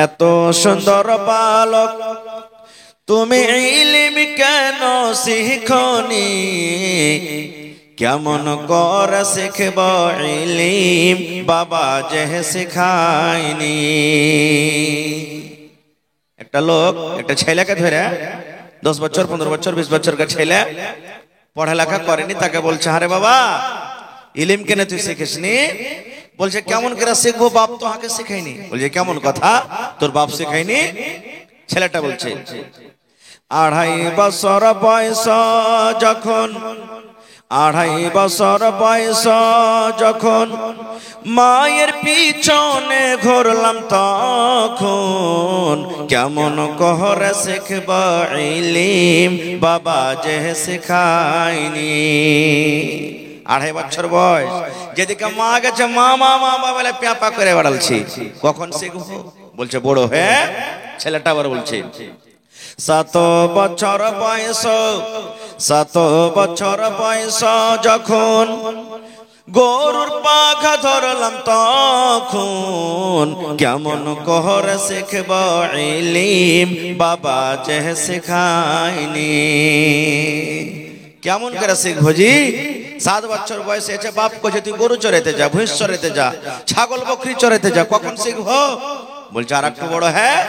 এত সুন্দর বালক তুমি ইলম কেন শিখনি, কেমন করে শিখব ইলম বাবা যে শিখায়নি। একটা লোক একটা ছেলেকে ধরে 10 বছর 15 বছর 20 বছরকার ছেলে পড়ালেখা করেনি, তাকে বলছে আরে বাবা ইলম কেন তুই শিখিসনি? বলছে কেমন করে শিখবো, বাপ তো আমাকে শেখায়নি। বলছে কেমন কথা, তোর বাপ শেখায়নি? ছেলেটা বলছে 2.5 বছর বয়স যখন, 2.5 বছর বয়স যখন মায়ের পিছনে ঘুরলাম তখন, কেমন করে শিখব ইলম বাবা যে শেখায়নি। 2.5 বছর বয়স, যেদিকে মা গেছে মা মা মা বলে প্যাপা করে বেড়ালছি, কখন শিখবো? বলছে বড় হ্যাঁ। ছেলেটা আবার বলছে 7 বছর বয়স, 7 বছর বয়স যখন গরুর পাখা ধরলাম তখন, কেমন করে শিখব ইলম বাবা যে শেখায়নি। কেমন করে শিখবো জি? 7 বছর বয়সে এসে বাপ কইছে তুই গরু চড়াইতে যা, ভুঁস চড়াইতে যা, ছাগল বকরি চড়াইতে যা, কখন শিখবো? বলছে আর একটু বড় হ্যাঁ।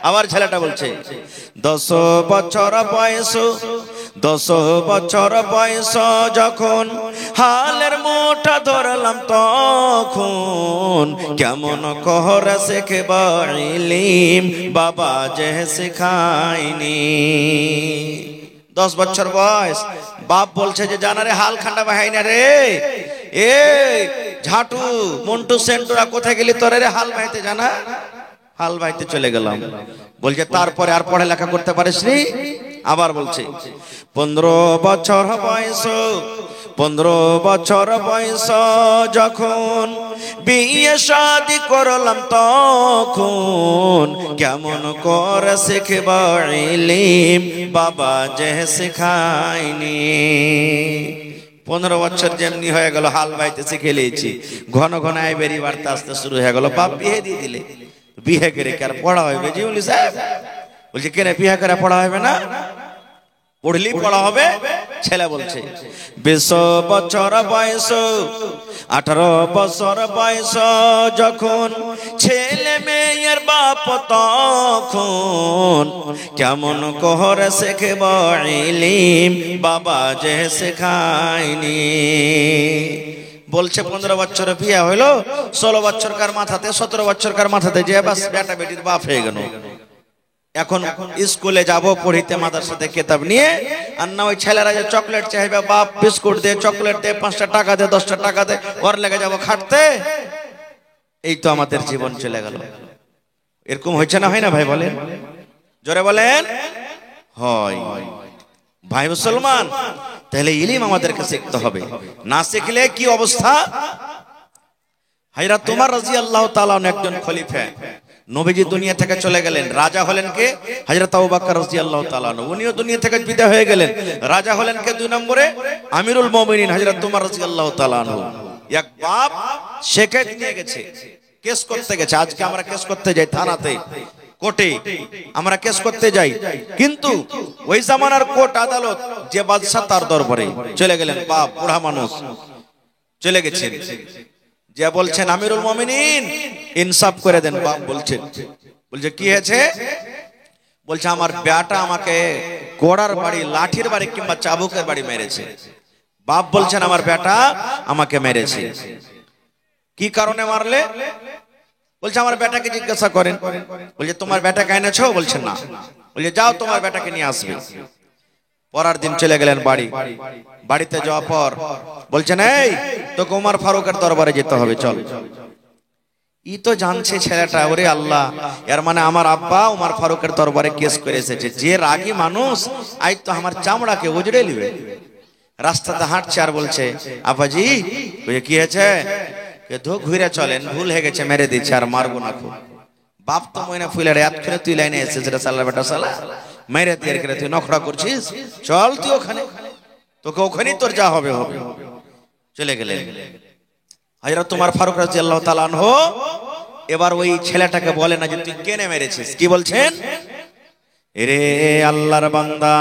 আবার ছেলেটা বলছে 10 বছর বয়স, 10 বছর বয়স যখন হালের মোটা ধরলাম তখন, কেমন করে শিখব ইলম বাবা যে শেখায়নি। 10 বছর বয়স, বাপ বলছে যে জানা রে হাল খান্ডা বাহাই না রে, এ ঝাটু মন্টু সেন্টুরা কোথায় গেলি তোরে রে হাল বাইতে জানা? হাল বাইতে চলে গেলাম। বলছে তারপরে আর পড়ালেখা করতে পারিসনি? আবার বলছে 15 বছর বয়স, 15 বছর বয়স যখন বিয়ে শাদি করলাম তখন, কেমন করে শিখব ইলম বাবা যে শেখায়নি। 15 বছর যেমনি হয়ে গেল হাল বাইতে শিখে লিয়েছি, ঘন ঘন আয় বেরি বাড়তে আসতে শুরু হয়ে গেল। বাপ বিয়ে দিয়ে দিলে, বিয়ে করে কি আর পড়া হবে জি? বলি সাহেব বলছে কেন বিয়ে করে পড়া হবে না? পড়লি পড়া হবে। ছেলে বলছে 20 বছর বয়স, 18 বছর বয়স যখন ছেলে মেয়ের বাপ তখন, কেমন করে শিখব ইলম বাবা যে শেখায়নি। বলছে 15 বছর বিয়ে হইলো, 16 বছরকার মাথাতে 17 বছরকার মাথাতে যে বাস বেটা বেটির বাপ হয়ে গেল। এখন স্কুলে যাব পড়িতে মাদ্রাসাতে কিতাব নিয়ে, আর না ওই ছেলেরা যে চকলেট চাইবে, বাপ বিস্কুট দে, চকলেট দে, 5টা টাকা দে, 10টা টাকা দে, ওর লেগে যাব খাটতে। এই তো আমাদের জীবন চলে গেল। এরকম হয়েছে না হয় না ভাই? বলেন জোরে বলেন। হয় ভাই মুসলমান, তাহলে ইলম আমাদেরকে শিখতে হবে, না শিখলে কি অবস্থা? হযরত উমর রাদিয়াল্লাহু তাআলা একজন খলিফা, নবীজি দুনিয়া থেকে চলে গেলেন, রাজা হলেন কে? হযরত আবু বকর রাদিয়াল্লাহু তাআলা। উনিও দুনিয়া থেকে বিদায় হয়ে গেলেন, রাজা হলেন কে 2 নম্বরে? আমিরুল মুমিনিন হযরত উমর রাদিয়াল্লাহু তাআলা। এক বাপ শেখায়ত নিয়ে গেছে, কেস করতে গেছে। আজকে আমরা কেস করতে যাই থানাতে, কোর্টে আমরা কেস করতে যাই, কিন্তু ওই জামানার কোর্ট আদালত যে বাদশা তার দরবারে চলে গেলেন, বাপ বুড়া মানুষ চলে গেছেন, যে বলছেন আমিরুল মুমিনিন ইনসাফ করে দেন। বাপ বলছেন, বলছে কি হয়েছে? বলছে আমার বেটা আমাকে গোড়ার বাড়ি, লাঠির বাড়ি কিংবা চাবুকের বাড়ি মেরেছে। বাপ বলছেন আমার বেটা আমাকে মেরেছে। কি কারণে মারলে? বলছে আমার বেটাকে জিজ্ঞাসা করেন। বলছে তোমার বেটাকে এনেছো? বলছে না। বলছে যাও তোমার বেটাকে নিয়ে আসবে। পরের দিন চলে গেলেন বাড়ি। বাড়িতে যাওয়ার পর বলছেন এই তোকে উমর ফারুকের দরবারে যেতে হবে, চল। ই তো জানছে ছেলেটা, ওরে আল্লাহ, এর মানে আমার আব্বা উমর ফারুকের দরবারে কেস করে এসেছে। যে রাগী মানুষ আজ তো আমার চামড়াকে উজড়ে নিবে। রাস্তাতে হাঁটছে আর বলছে আব্বাজি, কি হয়েছে? ঘুরে চলেন, ভুল হয়ে গেছে, মেরে দিচ্ছে, আর মারবো না। খুব বাপ তো ময়না ফুলের এত করে তুই লাইনে এসেছিস রে সালা বেটা, সালা মেরে দিয়ে করে তুই নখরা করছিস, চল তুই ওখানে, তোকে ওখানেই তোর যা হবে হবে। চলে গেলেন। হযরত উমর ফারুক রাদিয়াল্লাহু তাআলা আনহু এবার ওই ছেলেটাকে বলে না যে তুই কেনে মেরেছিস, কি বলছেন? রে আল্লাহর বান্দা,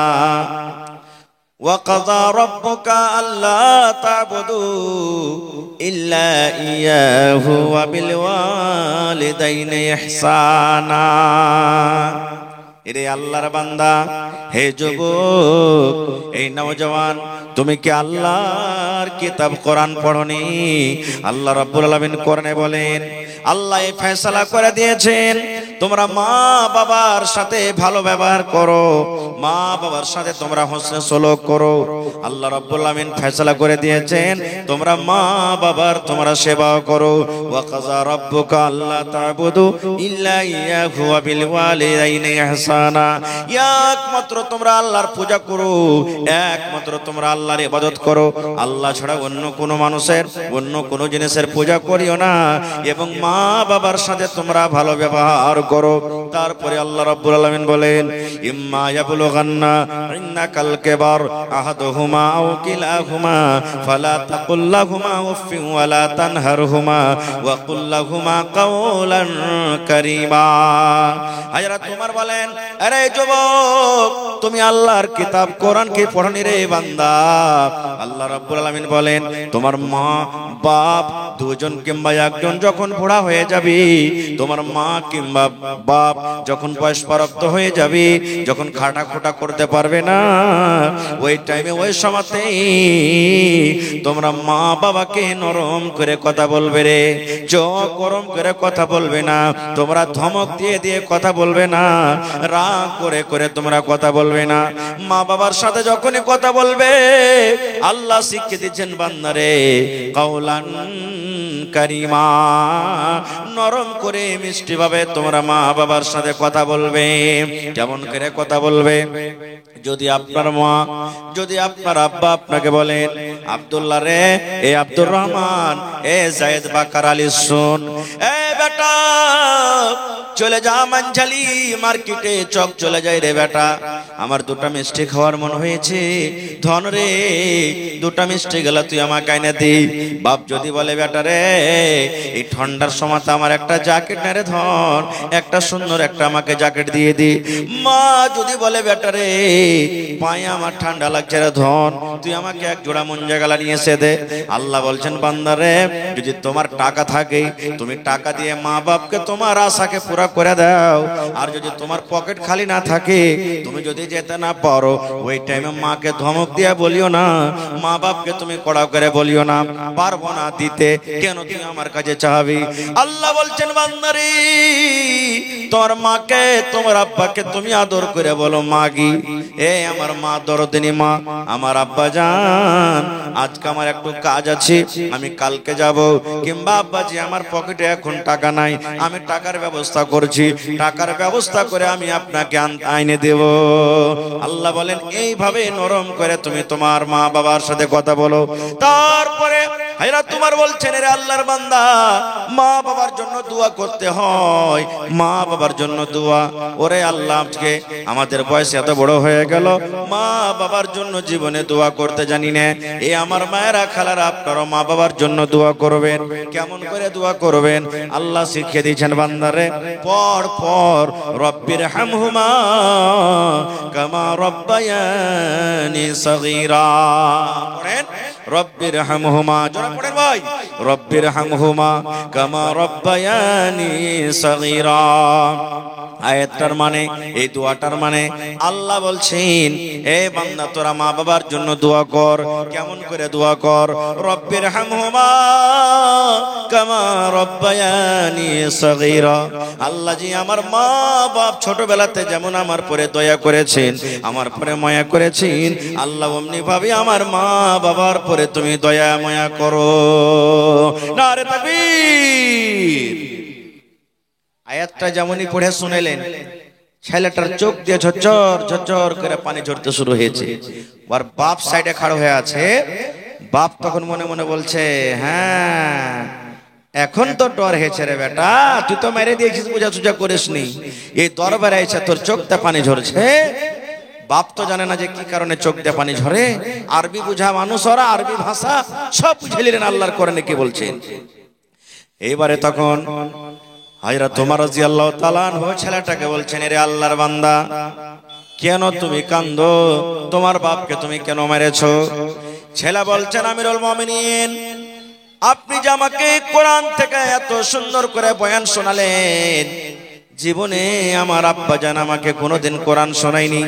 وَقَضَى رَبُّكَ أَلَّا تَعْبُدُوا إِلَّا إِيَّاهُ وَبِالْوَالِدَيْنِ إِحْسَانًا। এরে আল্লাহর বান্দা, হে যুবক, এই নওজওয়ান, তুমি কি আল্লাহর কিতাব কোরআন পড়নি? আল্লাহ রাব্বুল আলামিন কোরআনে বলেন, আল্লাহ এই ফয়সালা করে দিয়েছেন তোমরা মা বাবার সাথে ভালো ব্যবহার করো, মা বাবার সাথে তোমরা হোসনে সলুক করো। আল্লাহ রাব্বুল আলামিন ফয়সালা করে দিয়েছেন তোমরা মা বাবার তোমরা সেবা করো। ওয়া কাযা রাব্বুকা আল্লা তা'বুদু ইল্লা ইয়াহু ওয়া বিল ওয়ালিদাইনি ইহসানা। একমাত্র তোমরা আল্লাহর পূজা করো, একমাত্র তোমরা আল্লাহর ইবাদত করো, আল্লাহ ছাড়া অন্য কোনো মানুষের, অন্য কোনো জিনিসের পূজা করিও না, এবং মা বাবার সাথে তোমরা ভালো ব্যবহার করো। তারপরে আল্লাহ রাব্বুল আলামিন বলেন, ইম্মা ইয়াবলুগান্না ইন্নাকাল কিবার আহাদুহুমা আও কিলাহুমা ফালা তাকুল লাহুমা উফফিন ওয়ালা তানহারহুমা ওয়া কুল লাহুমা কাওলান কারীমা। হযরত ওমর বলেন, আরে যুবক, তুমি আল্লাহর কিতাব কোরআন কি পড়নি রে বান্দা? আল্লাহ রাব্বুল আলামিন বলেন, তোমার মা বাপ দুজন কিংবা একজন যখন বুড়া হয়ে যাবে, তোমার মা কিংবা বাপ যখন বয়স প্রাপ্ত হয়ে যাবে, যখন খাটা খোটা করতে পারবে না, ওই টাইমে ওই সময়তে তোমরা মা বাবাকে নরম করে কথা বলবে রে, চোখ গরম করে কথা বলবে না, তোমরা ধমক দিয়ে দিয়ে কথা বলবে না, রাগ করে করে তোমরা কথা বলবে না। মা বাবার সাথে যখনই কথা বলবে, আল্লাহ শিখিয়ে দিচ্ছেন বান্দারে কাওলান কারীমা, নরম করে মিষ্টি ভাবে তোমরা মা বাবার সাথে কথা বলবে। কেমন করে কথা বলবে? যদি আপনার মা, যদি আপনার আব্বা আপনাকে বলেন, আব্দুল্লাহ রে, এ আব্দুর রহমান, এ জায়েদ বাকার আলী, শুন, এ বেটা চলে যা মানঝালি মার্কেটে, চক চলে যাই রে বেটা, আমার দুটা মিষ্টি খাওয়ার মন হয়েছে, ধন রে দুটা মিষ্টি গেল তুই আমাকে এনে দে। বাপ যদি বলে, বেটা রে এই ঠান্ডার সময় আমার একটা জ্যাকেট না রে ধন, একটা সুন্দর একটা আমাকে জ্যাকেট দিয়ে দি। মা যদি বলে, বেটা রে পায়ে আমার ঠান্ডা লাগছে রে ধন, তুই আমাকে এক জোড়া মুঞ্জা গালা নিয়ে এসে দে। আল্লাহ বলছেন, বান্দা রে, যদি তোমার টাকা থাকে তুমি টাকা দিয়ে মা বাপকে তোমার আশাকে পুরা করে দাও, আর যদি তোমার পকেট খালি না থাকে, তুমি যদি যেতে না পারো, ওই টাইমে মাকে ধমক দিয়ে বলিও না, মা বাপকে তুমি কড়া করে বলিও না, পারবো না দিতে, কেন তুমি আমার কাছে চাহাবি। আল্লাহ বলছেন, বান্দারে তোমার মাকে তোমার আব্বাকে তুমি আদর করে বলো, মাগি, এ আমার মা দরদিনী মা, আমার আব্বা জান আজকে আমার একটু কাজ আছে, আমি কালকে যাব, কিংবা আব্বাজি আমার পকেটে এখন টাকা নাই, আমি টাকার ব্যবস্থা করছি, টাকার ব্যবস্থা করে আমি আপনাকে আইনে দেব। আল্লাহ বলেন, এইভাবে নরম করে তুমি তোমার মা বাবার সাথে কথা বলো। তারপরে হযরত ওমর বলছেন, রে আল্লাহর বান্দা, মা বাবার জন্য দোয়া করতে হয়, মা বাবার জন্য দোয়া। ওরে আল্লাহ, আজকে আমাদের বয়স এত বড় হয়ে গেল, মা বাবার জন্য জীবনে দোয়া করতে জানি না। এই আমার মায়েরা খালারা, আপনারা মা বাবার জন্য দোয়া করবেন। কেমন করে দোয়া করবেন? আল্লাহ শিখিয়ে দিয়েছেন বান্দারে, পর পর রব্বির হামহুমা কামা রব্বায়ানি সগীরা। পড়েন, রব্বির হামহুমা, জোরে পড়েন ভাই, রব্বির হামহুমা কামা রব্বায়ানি সগীরা। আয়াতটার মানে, এই দোয়াটার মানে, আল্লাহ বলছেন, এ বান্দা তোরা মা বাবার জন্য দোয়া কর। কেমন করে দোয়া কর? রব্বির হামহুমা কামা রব্বায়ানি সগীরা। আল্লাহ জি আমার মা বাপ ছোটবেলাতে যেমন আমার পরে দয়া করেছেন, আমার পরে মায়া করেছেন, আল্লাহ অমনি ভাবে আমার মা বাবার পরে তুমি দয়া মায়া করো। নারে তাকবীর। আয়াতটা যেমনই পড়ে শুনেলেন, ছেলেটার চোখ দিয়ে ঝরঝর ঝরঝর করে পানি ঝরতে শুরু হয়েছে। আর বাপ সাইডে খাড়া হয়ে আছে। বাপ তখন মনে মনে বলছে, হ্যাঁ এখন তো ডর হয়েছে রে বেটা, তুই তো মেরে দিয়েছিস, পূজা সুজা করিসনি, এই দরবারে এসে তোর চোখ দিয়ে পানি ঝরছে। বাপ তো জানে না যে কি কারণে চোখ দিয়ে পানি ঝরে। আরবি বুঝা মানুষ ওরা, আরবি ভাষা সব বুঝে নিলেন আল্লাহর কোরআনে কি বলছেন। এইবারে তখন হযরত ওমর রাদিয়াল্লাহু তাআলা আনহু ছেলেটাকে বলছেন, এরে আল্লাহর বান্দা, কেন তুমি কান্দো? তোমার বাপকে তুমি কেন মেরেছো? ছেলে বলছেন, আমিরুল মুমিনিন, আপনি যে আমাকে কোরআন থেকে এত সুন্দর করে বয়ান শোনালেন, জীবনে আমার আব্বা জান আমাকে কোনোদিন কোরআন শোনায়নি,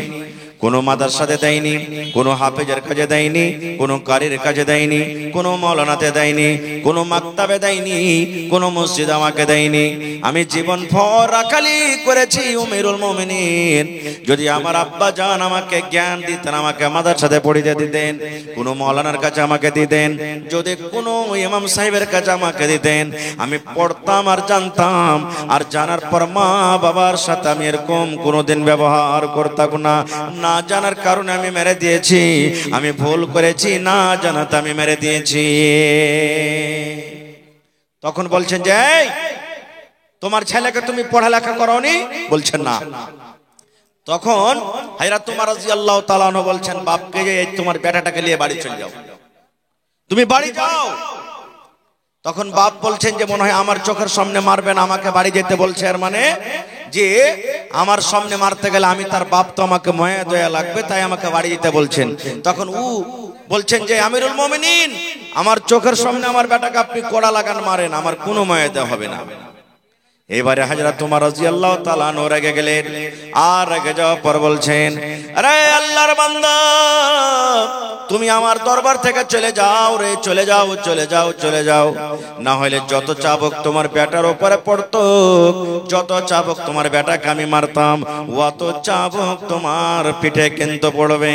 কোনো মাদ্রাসাতে দেয়নি, কোনো হাফেজের কাজে দেয়নি, কোনো কারির কাজে দেয়নি, কোনো মাওলানাতে দেয়নি, কোনো মাকতাবে দেয়নি, কোনো মসজিদ আমাকে দেয়নি। আমি জীবন ভর রাখালি করেছি। আমিরুল মুমিনিন, যদি আমার আব্বা জান আমাকে জ্ঞান দিতেন, আমাকে মাদ্রাসাতে পড়িয়ে দিতেন, কোনো মাওলানার কাছে আমাকে দিতেন, যদি কোনো ইমাম সাহেবের কাছে আমাকে দিতেন, আমি পড়তাম আর জানতাম। আর জানার পর মা বাবার সাথে আমি এরকম কোনোদিন ব্যবহার করতাম না। না জানার কারণে আমি মেরে দিয়েছি, আমি ভুল করেছি, না জানাতে আমি মেরে দিয়েছি। তখন বলছেন যে, এই তোমার ছেলেকে তুমি পড়ালেখা করাওনি? বলছেন না। তখন হযরত ওমর রাদিয়াল্লাহু তাআলা আনহু বলছেন, বাপকে যে তোমার বেটাটাকে নিয়ে বাড়ি চলে যাও, তুমি বাড়ি যাও। তখন বাপ বলছেন যে, মনে হয় আমার চোখের সামনে মারবেন, আমাকে বাড়ি যেতে বলছে। এর মানে যে আমার সামনে মারতে গেলে আমি তার বাপ, তো আমাকে মায়া দয়া লাগবে, তাই আমাকে বাড়ি যেতে বলছেন। তখন বলছেন যে, আমিরুল মুমিনিন, আমার চোখের সামনে আমার বেটাকে আপনি কোড়া লাগান, মারেন, আমার কোনো মায়া দেওয়া হবে না। এবারে হযরত ওমর রাদিয়াল্লাহু তাআলা আনহু রেগে গেলেন। আর রেগে যাওয়ার পর বলছেন, আরে আল্লাহর বান্দা, তুমি আমার দরবার থেকে চলে যাও রে, চলে যাও, চলে যাও, চলে যাও। না হলে যত চাবুক তোমার বেটার উপরে পড়তো, যত চাবুক তোমার বেটাকে আমি মারতাম, অত চাবুক তোমার পিঠে কিন্তু পড়বে।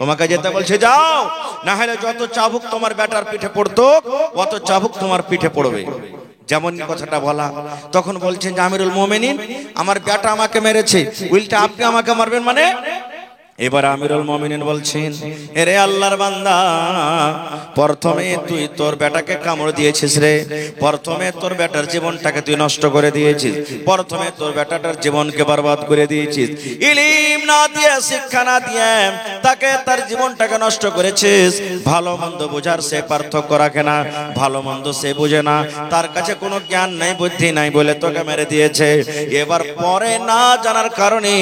তোমাকে যেতে বলছে, যাও, না হলে যত চাবুক তোমার বেটার পিঠে পড়তো, অত চাবুক তোমার পিঠে পড়বে। যেমন কথাটা বলা, তখন বলছেন যে, আমিরুল মুমিনিন, আমার বেটা আমাকে মেরেছে, উল্টা আপনি আমাকে মারবেন মানে? এবার আমিরুল মুমিনিন বলছেন, এরে আল্লাহর বান্দা, প্রথমে তুই তোর বেটাকে কামড় দিয়েছিস রে, প্রথমে তোর বেটার জীবনটাকে তুই নষ্ট করে দিয়েছিস, প্রথমে তোর বেটাটার জীবনকে বরবাদ করে দিয়েছিস। ইলম না দিয়ে, শিক্ষা না দিয়ে তাকে তার জীবনটাকে নষ্ট করেছিস। ভালো মন্দ বোঝার সে পার্থক্য রাখে না, ভালো মন্দ সে বোঝে না, তার কাছে কোনো জ্ঞান নাই, বুদ্ধি নাই বলে তোকে মেরে দিয়েছে। এবার পরে না জানার কারণে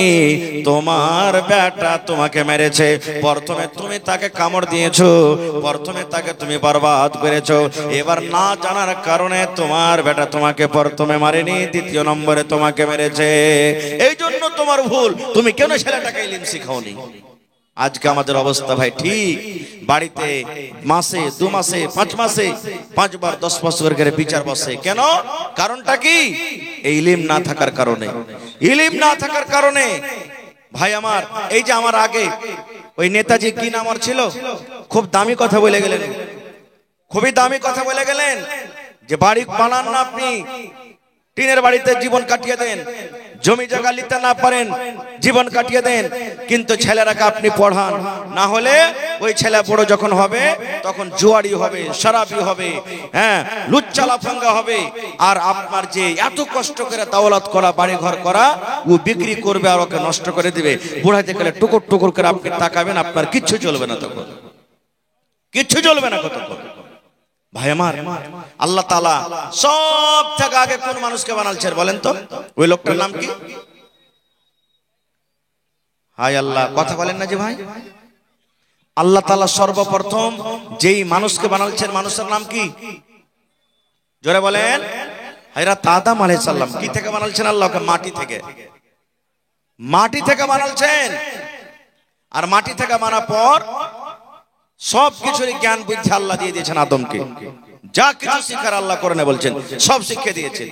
তোমার বেটা তোমাকে মেরেছে। প্রথমে তুমি তাকে কামড় দিয়েছো, প্রথমে তাকে তুমি বরবাদ করেছো। এবার না জানার কারণে তোমার বেটা তোমাকে প্রথমে মারেনি, দ্বিতীয় নম্বরে তোমাকে মেরেছে। এই জন্য তোমার ভুল, তুমি কেন ছেলেটাকে ইলম শিখাওনি। আজকে আমাদের অবস্থা ভাই ঠিক, বাড়িতে মাসে 2 মাসে 5 মাসে 5 বার 10 বছর করে বিচার বসে। কেন? কারণটা কি? এই ইলম না থাকার কারণে। ইলম না থাকার কারণে ভাই আমার, এই যে আমার আগে ওই নেতাজি কি নাম ছিল, খুব দামি কথা বলে গেলেন, খুবই দামি কথা বলে গেলেন যে বাড়ি বানান না আপনি, টিনের বাড়িতে জীবন কাটিয়ে দেন, জমি জায়গা নিতে না পারেন, জীবন কাটিয়ে দেন, কিন্তু ছেলেরাকে আপনি পড়ান, না হলে ওই ছেলে বড় যখন হবে তখন জুয়ারি হবে, শরাবি হবে, হ্যাঁ, লুচ্চা লাফাঙ্গা হবে। আর আপনার যে এত কষ্ট করে দাওলাত করা, বাড়ি ঘর করা, ও বিক্রি করবে আর ওকে নষ্ট করে দিবে। বুড়াইতে গেলে টুকুর টুকুর করে আপনি তাকাবেন, আপনার কিচ্ছু চলবে না, তখন কিচ্ছু চলবে না। কতক্ষণ ভাই আমার, আল্লাহ তাআলা সব থেকে আগে কোন মানুষকে বানালছেন বলেন তো? ওই লোকটার নাম কি? হায় আল্লাহ, কথা বলেন না যে ভাই। আল্লাহ তাআলা সর্বপ্রথম যেই মানুষকে বানালছেন, মানুষের নাম কি? জোরে বলেন। হযরত আদম আলাইহিস সালাম। কি থেকে বানালছেন? আল্লাহকে মাটি থেকে, মাটি থেকে বানালছেন। আর মাটি থেকে বানার পর সব কিছুরই জ্ঞান বুদ্ধি আল্লাহ দিয়ে দিয়েছেন আদমকে। যা কিছু শিখার আল্লাহ কোরআনে বলছেন সব শিখিয়ে দিয়েছেন।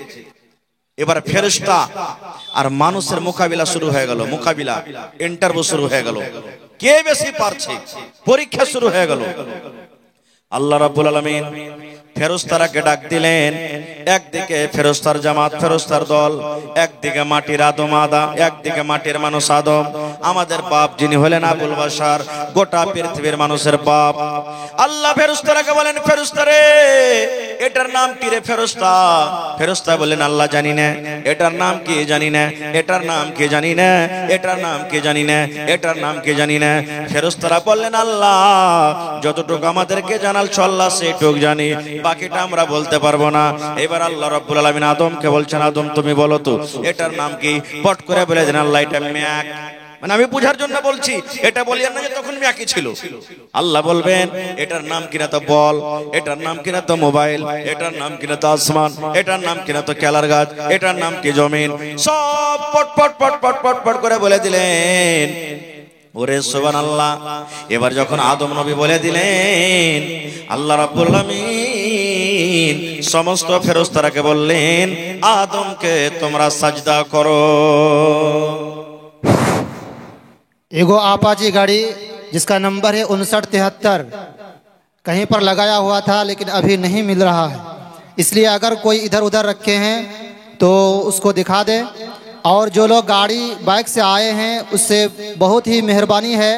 এবার ফেরেশতা আর মানুষের মোকাবিলা শুরু হয়ে গেল, মোকাবিলা, ইন্টারভিউ শুরু হয়ে গেল, কে বেশি পারছে, পরীক্ষা শুরু হয়ে গেল। আল্লাহ রাব্বুল আলামিন ফেরেশতারাকে ডাক দিলেন। একদিকে ফেরেশতার জামাত, ফেরেশতার দল, একদিকে মাটির আদম একদিকে মাটির মানুষ আদম, আমাদের বাপ যিনি হলেন আবুল বাশার, গোটা পৃথিবীর মানুষের বাপ। আল্লাহ ফেরেশতারাকে বলেন, ফেরেশতারে এটার নাম কি রে ফেরেশতা? ফেরেশতা বললেন আল্লাহ জানি না। এটার নাম কি জানি না, এটার নাম কি জানি না, এটার নাম কি জানি না, এটার নাম কি জানি না। ফেরেশতারা বললেন আল্লাহ যতটুকু আমাদেরকে জানালছো আল্লাহ সেটুকু জানি, বাকিটা আমরা বলতে পারবো না। এবার আল্লাহ রাব্বুল আলামিন আদমকে বলছেন আদম তুমি বলো তো এটার নাম কি? পট করে বলে দেন আল্লাহ এটা ম্যাক। মানে আমি বুঝার জন্য বলছি, এটা বলিয়েন না যে তখন ম্যাকই ছিল। আল্লাহ বলবেন এটার নাম কিনা তো বল, এটার নাম কিনা তো মোবাইল, এটার নাম কিনা তো আসমান, এটার নাম কিনা তো কেলার গাছ, এটার নাম কি জমিন। সব পট পট পট পট পট পট করে বলে দিলেন। ওরে সুবহানাল্লাহ। এবার যখন আদম নবী বলে দিলেন আল্লাহ রাব্বুল আলামিন সমস্ত ফেরেশতারাকে বললেন আদমকে তোমরা সাজদা করো। एगो आपाची गाड़ी जिसका नंबर है 5973 कहीं पर लगाया हुआ था लेकिन अभी नहीं मिल रहा है, इसलिए अगर कोई इधर उधर रखे हैं तो उसको दिखा दे। और जो लोग गाड़ी बाइक से आए हैं उससे बहुत ही मेहरबानी है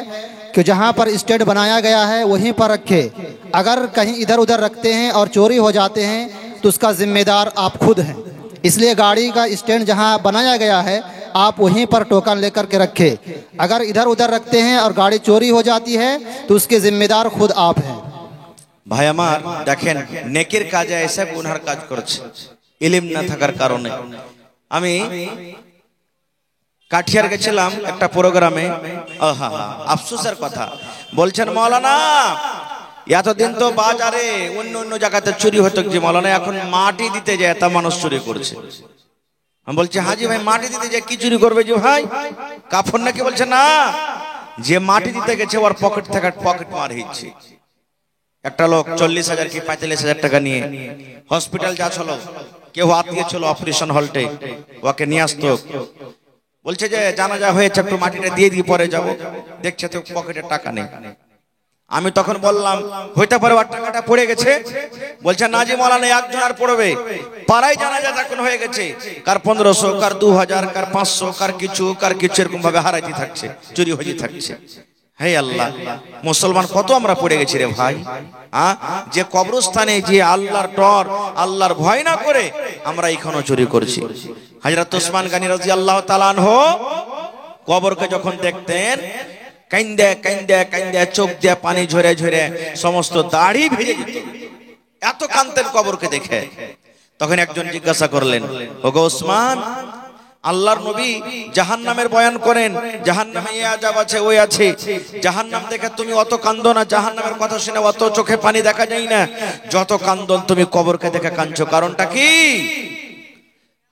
कि जहां पर स्टैंड बनाया गया है वहीं पर रखे। अगर कहीं इधर उधर रखते हैं और चोरी हो जाते हैं तो उसका जिम्मेदार आप खुद हैं, इसलिए गाड़ी का स्टैंड जहां बनाया गया है आप वहीं पर टोकन लेकर के रखें। अगर इधर उधर रखते हैं और गाड़ी चोरी हो जाती है तो उसके जिम्मेदार खुद आप हैं। ভাই আমার দেখেন নেকির কাজে এসে গুনার কাজ করছে ইলম না থাকার কারণে। আমি কাঠিয়ার গেছিলাম একটা প্রোগ্রামে, আফসোসের কথা বলছেন মৌলানা এতদিন তো বাজারে অন্য অন্য জায়গাতে চুরি হতো যে মৌলানা এখন মাটি দিতে যায় তা মানুষ চুরি করছে। আমি বলছি হাজি ভাই মাটি দিতে যায় কি চুরি করবে যে ভাই কাফন নাকি? বলছে না, যে মাটি দিতে গেছে ওর পকেট থেকে পকেট মার হচ্ছে। একটা লোক 40,000 কি 45,000 টাকা নিয়ে হসপিটাল যাচ্ছিল, কেউ আত্মীয় ছিল অপারেশন হলটে, ওকে নিয়ে আসতো। বলছে যে জানাজা হয়েছে একটু মাটিটা দিয়ে দিয়ে পরে যাব, দেখছে তো পকেটে টাকা নেই। আমি তখন বললাম হইতে পারে ওর টাকাটা পড়ে গেছে। বলছে না জি মৌলানা একজন আর পড়বে, পাড়ায় জানাজা এখন হয়ে গেছে, কার 1500 কার 2000 কার 500 কার কিছু এরকম ভাবে হারাইতে থাকছে, চুরি হয়ে থাকছে। হে আল্লাহ, মুসলমান কত আমরা পড়ে গেছি রে ভাই। যে কবরস্থানে যে আল্লাহর ডর আল্লাহর ভয় না করে আমরা এখনো চুরি করছি। হযরত ওসমান গনি রাদিয়াল্লাহু তাআলা আনহু কবরকে যখন দেখতেন কাইন্দে কাইন্দে কাইন্দে চোখ দিয়ে পানি ঝরে ঝরে সমস্ত দাড়ি ভিজে যেত, এত কাঁদতেন কবরকে দেখে। তখন একজন জিজ্ঞাসা করলেন ওগো ওসমান, আল্লাহর নবী জাহান্নামের বয়ান করেন, জাহান্নামে এই আযাব আছে ওই আছে, জাহান্নাম দেখে তুমি অত কাঁদো না, জাহান্নামের কথা শুনে অত চোখে পানি দেখা যায় না, যত কান্দন তুমি কবরকে দেখে কাঁদছো, কারণটা কি?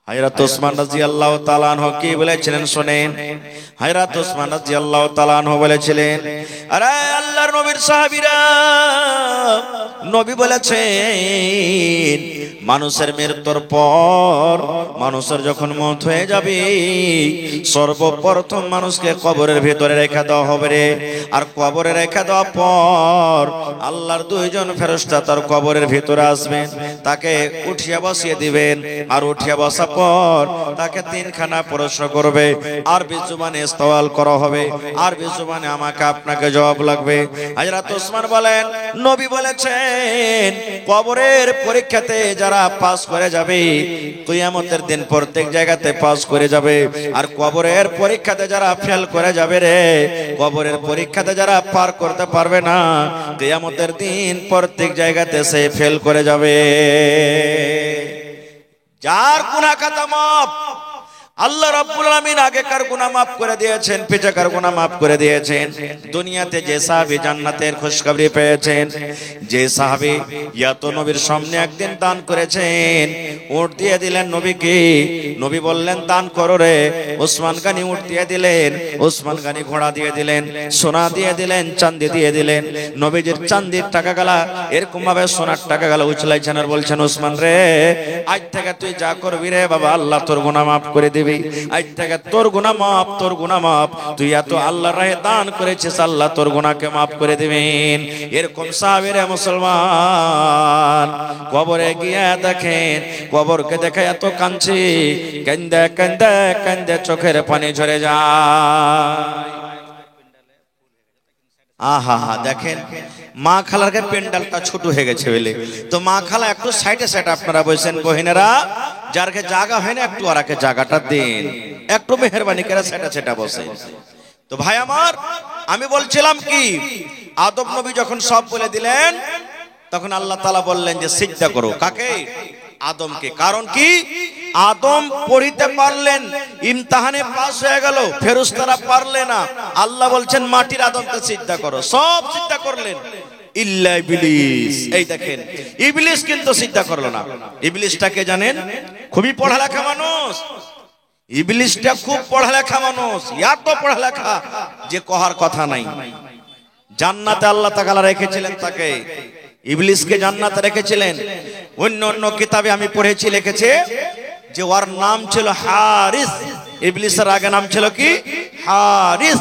হযরত ওসমান রাদিয়াল্লাহু তাআলা আনহু কি বলেছিলেন শুনেন। হযরত ওসমান রাদিয়াল্লাহু তাআলা আনহু বলেছিলেন, আরে আল্লাহর নবীর সাহাবীরা, নবী বলেছেন মানুষের মৃত্যুর পর মানুষের যখন মওত হয়ে যাবে সর্বপ্রথম মানুষকে কবরের ভিতরে রেখে দেওয়া হবে রে। আর কবরে রেখে দেওয়ার পর আল্লাহর দুইজন ফেরেশতা তার কবরের ভিতরে আসবেন, তাকে উঠিয়ে বসিয়ে দিবেন। আর উঠিয়ে বসা পর তাকে তিনখানা প্রশ্ন করবে, আরবি জবানে সওয়াল করা হবে, আরবি জবানে আমাকে আপনাকে জবাব লাগবে। হযরত ওসমান বলেন নবী বলেছেন কবরের পরীক্ষাতে যারা পাস করে যাবে কিয়ামতের দিন প্রত্যেক জায়গাতে পাস করে যাবে। আর কবরের পরীক্ষাতে যারা ফেল করে যাবে রে, কবরের পরীক্ষাতে যারা পার করতে পারবে না কিয়ামতের দিন প্রত্যেক জায়গাতে সে ফেল করে যাবে। যার গুনাহ খাতা মাফ, আল্লাহ রাব্বুল আলামিন আগেকার গুনাহ মাফ করে দিয়েছেন, পিছাকার গুনাহ মাফ করে দিয়েছেন। দুনিয়াতে যে সাহাবী জান্নাতের খুশখবরি পেয়েছেন, যে সাহাবী এত নবীর সামনে একদিন দান করেছেন, উট দিয়ে দিলেন নবীকে, নবী বললেন দান করো রে। ওসমান গনি উট দিয়ে দিলেন, ওসমান গনি ঘোড়া দিয়ে দিলেন, সোনা দিয়ে দিলেন, চাঁদি দিয়ে দিলেন। নবীজির চাঁদির টাকা গেলা এরকম ভাবে সোনার টাকা গেলা উছলাইছেন আর বলছেন ওসমান রে আজ থেকে তুই যা করবি রে বাবা আল্লাহ তোর গুনাহ মাফ করে দিবে, আজ থেকে তোর গুনাহ মাফ, তোর গুনাহ মাফ, তুই এত আল্লাহর রাহে দান করেছিস আল্লাহ তোর গুনাহকে মাফ করে দিবেন। এরকম সাহাবীরা মুসলমান কবরে গিয়ে দেখেন, কবরকে দেখে এত কাঁদছে, কান্দে কান্দে কান্দে চোখের পানি ঝরে যায়। আহা হা, দেখেন মা খালার পেন্ডালটা ছোট হয়ে গেছে বলে তো মা খালা একটু সাইডে সাইড আপনারা বলছেন বহিনেরা যারকে জায়গা হয় না একটু আরাকে জায়গাটা দিন, একটু মেহরবানি করে সেটা সেটা বসে। তো ভাই আমার, আমি বলছিলাম কি, আদম নবী যখন সব বলে দিলেন তখন আল্লাহ তাআলা বললেন যে সিজদা করো। কাকে? আদমকে। কারণ কি, আদম পড়িতে পারলেন, ইমতিহানে পাস হয়ে গেল, ফেরেশতারা পারলে না, আল্লাহ বলছেন মাটির আদমকে সিজদা করো। সব সিজদা করলেন ইল্লা ইবলিস। এই দেখেন ইবলিস কিন্তু সিজদা করলো না। ইবলিসটাকে জানেন? খুবই পড়ালেখা মানুষ। ইবলিসটা খুব পড়ালেখা মানুষ, এত পড়ালেখা যে কহার কথা নাই। জান্নাতে আল্লাহ তাআলা রেখেছিলেন তাকে, ইবলিসকে জান্নাতে রেখেছিলেন। অন্য অন্য কিতাবে আমি পড়েছি লিখেছে যে ওর নাম ছিল হারিস। ইবলিসের আগে নাম ছিল কি? হারিস।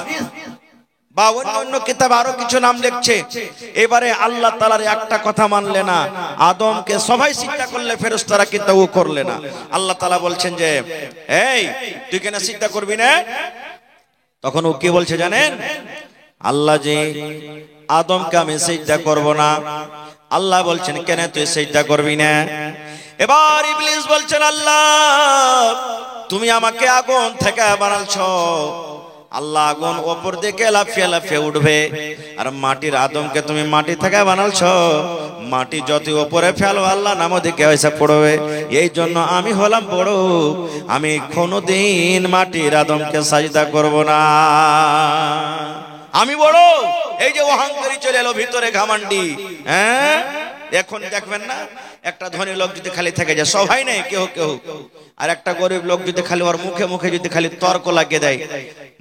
বা অন্য অন্য কিতাবে আরো কিছু নাম লিখছে। এবারে আল্লাহ তাআলার একটা কথা মানলে না, আদমকে সবাই সিজদা করলে, ফেরেশতারা কিন্তু ও করলে না। আল্লাহ তাআলা বলছেন যে এই তুই কেন সিজদা করবি না? তখন ও কি বলছে জানেন? আল্লাহ যে আদমকে আমি সিজদা করব না। আল্লাহ বলছেন কেন তুই সিজদা করবি না? এবার ইবলিস বলছেন আল্লাহ তুমি আমাকে আগুন থেকে বানালছো, আল্লাহ আগুন উপর দিকে লাফিয়ে লাফিয়ে উঠবে, আর মাটির আদমকে তুমি মাটি থেকে বানালছো, মাটি যত উপরে ফেলো আল্লাহ নাম দিকে এসে পড়বে। এই জন্য আমি হলাম বড়, আমি কোনোদিন মাটির আদমকে সাজদা করব না। আমি বড়। এই যে অহংকারী চলে এলো ভিতরে, ঘামান্ডি। হ্যাঁ, এখন দেখবেন না, একটা ধনী লোক যদি খালি থেকে যায়, সবাই নেই কেউ কেউ, আর একটা গরিব লোক যদি খালি ওর মুখে মুখে যদি খালি তর্ক লাগিয়ে দেয়,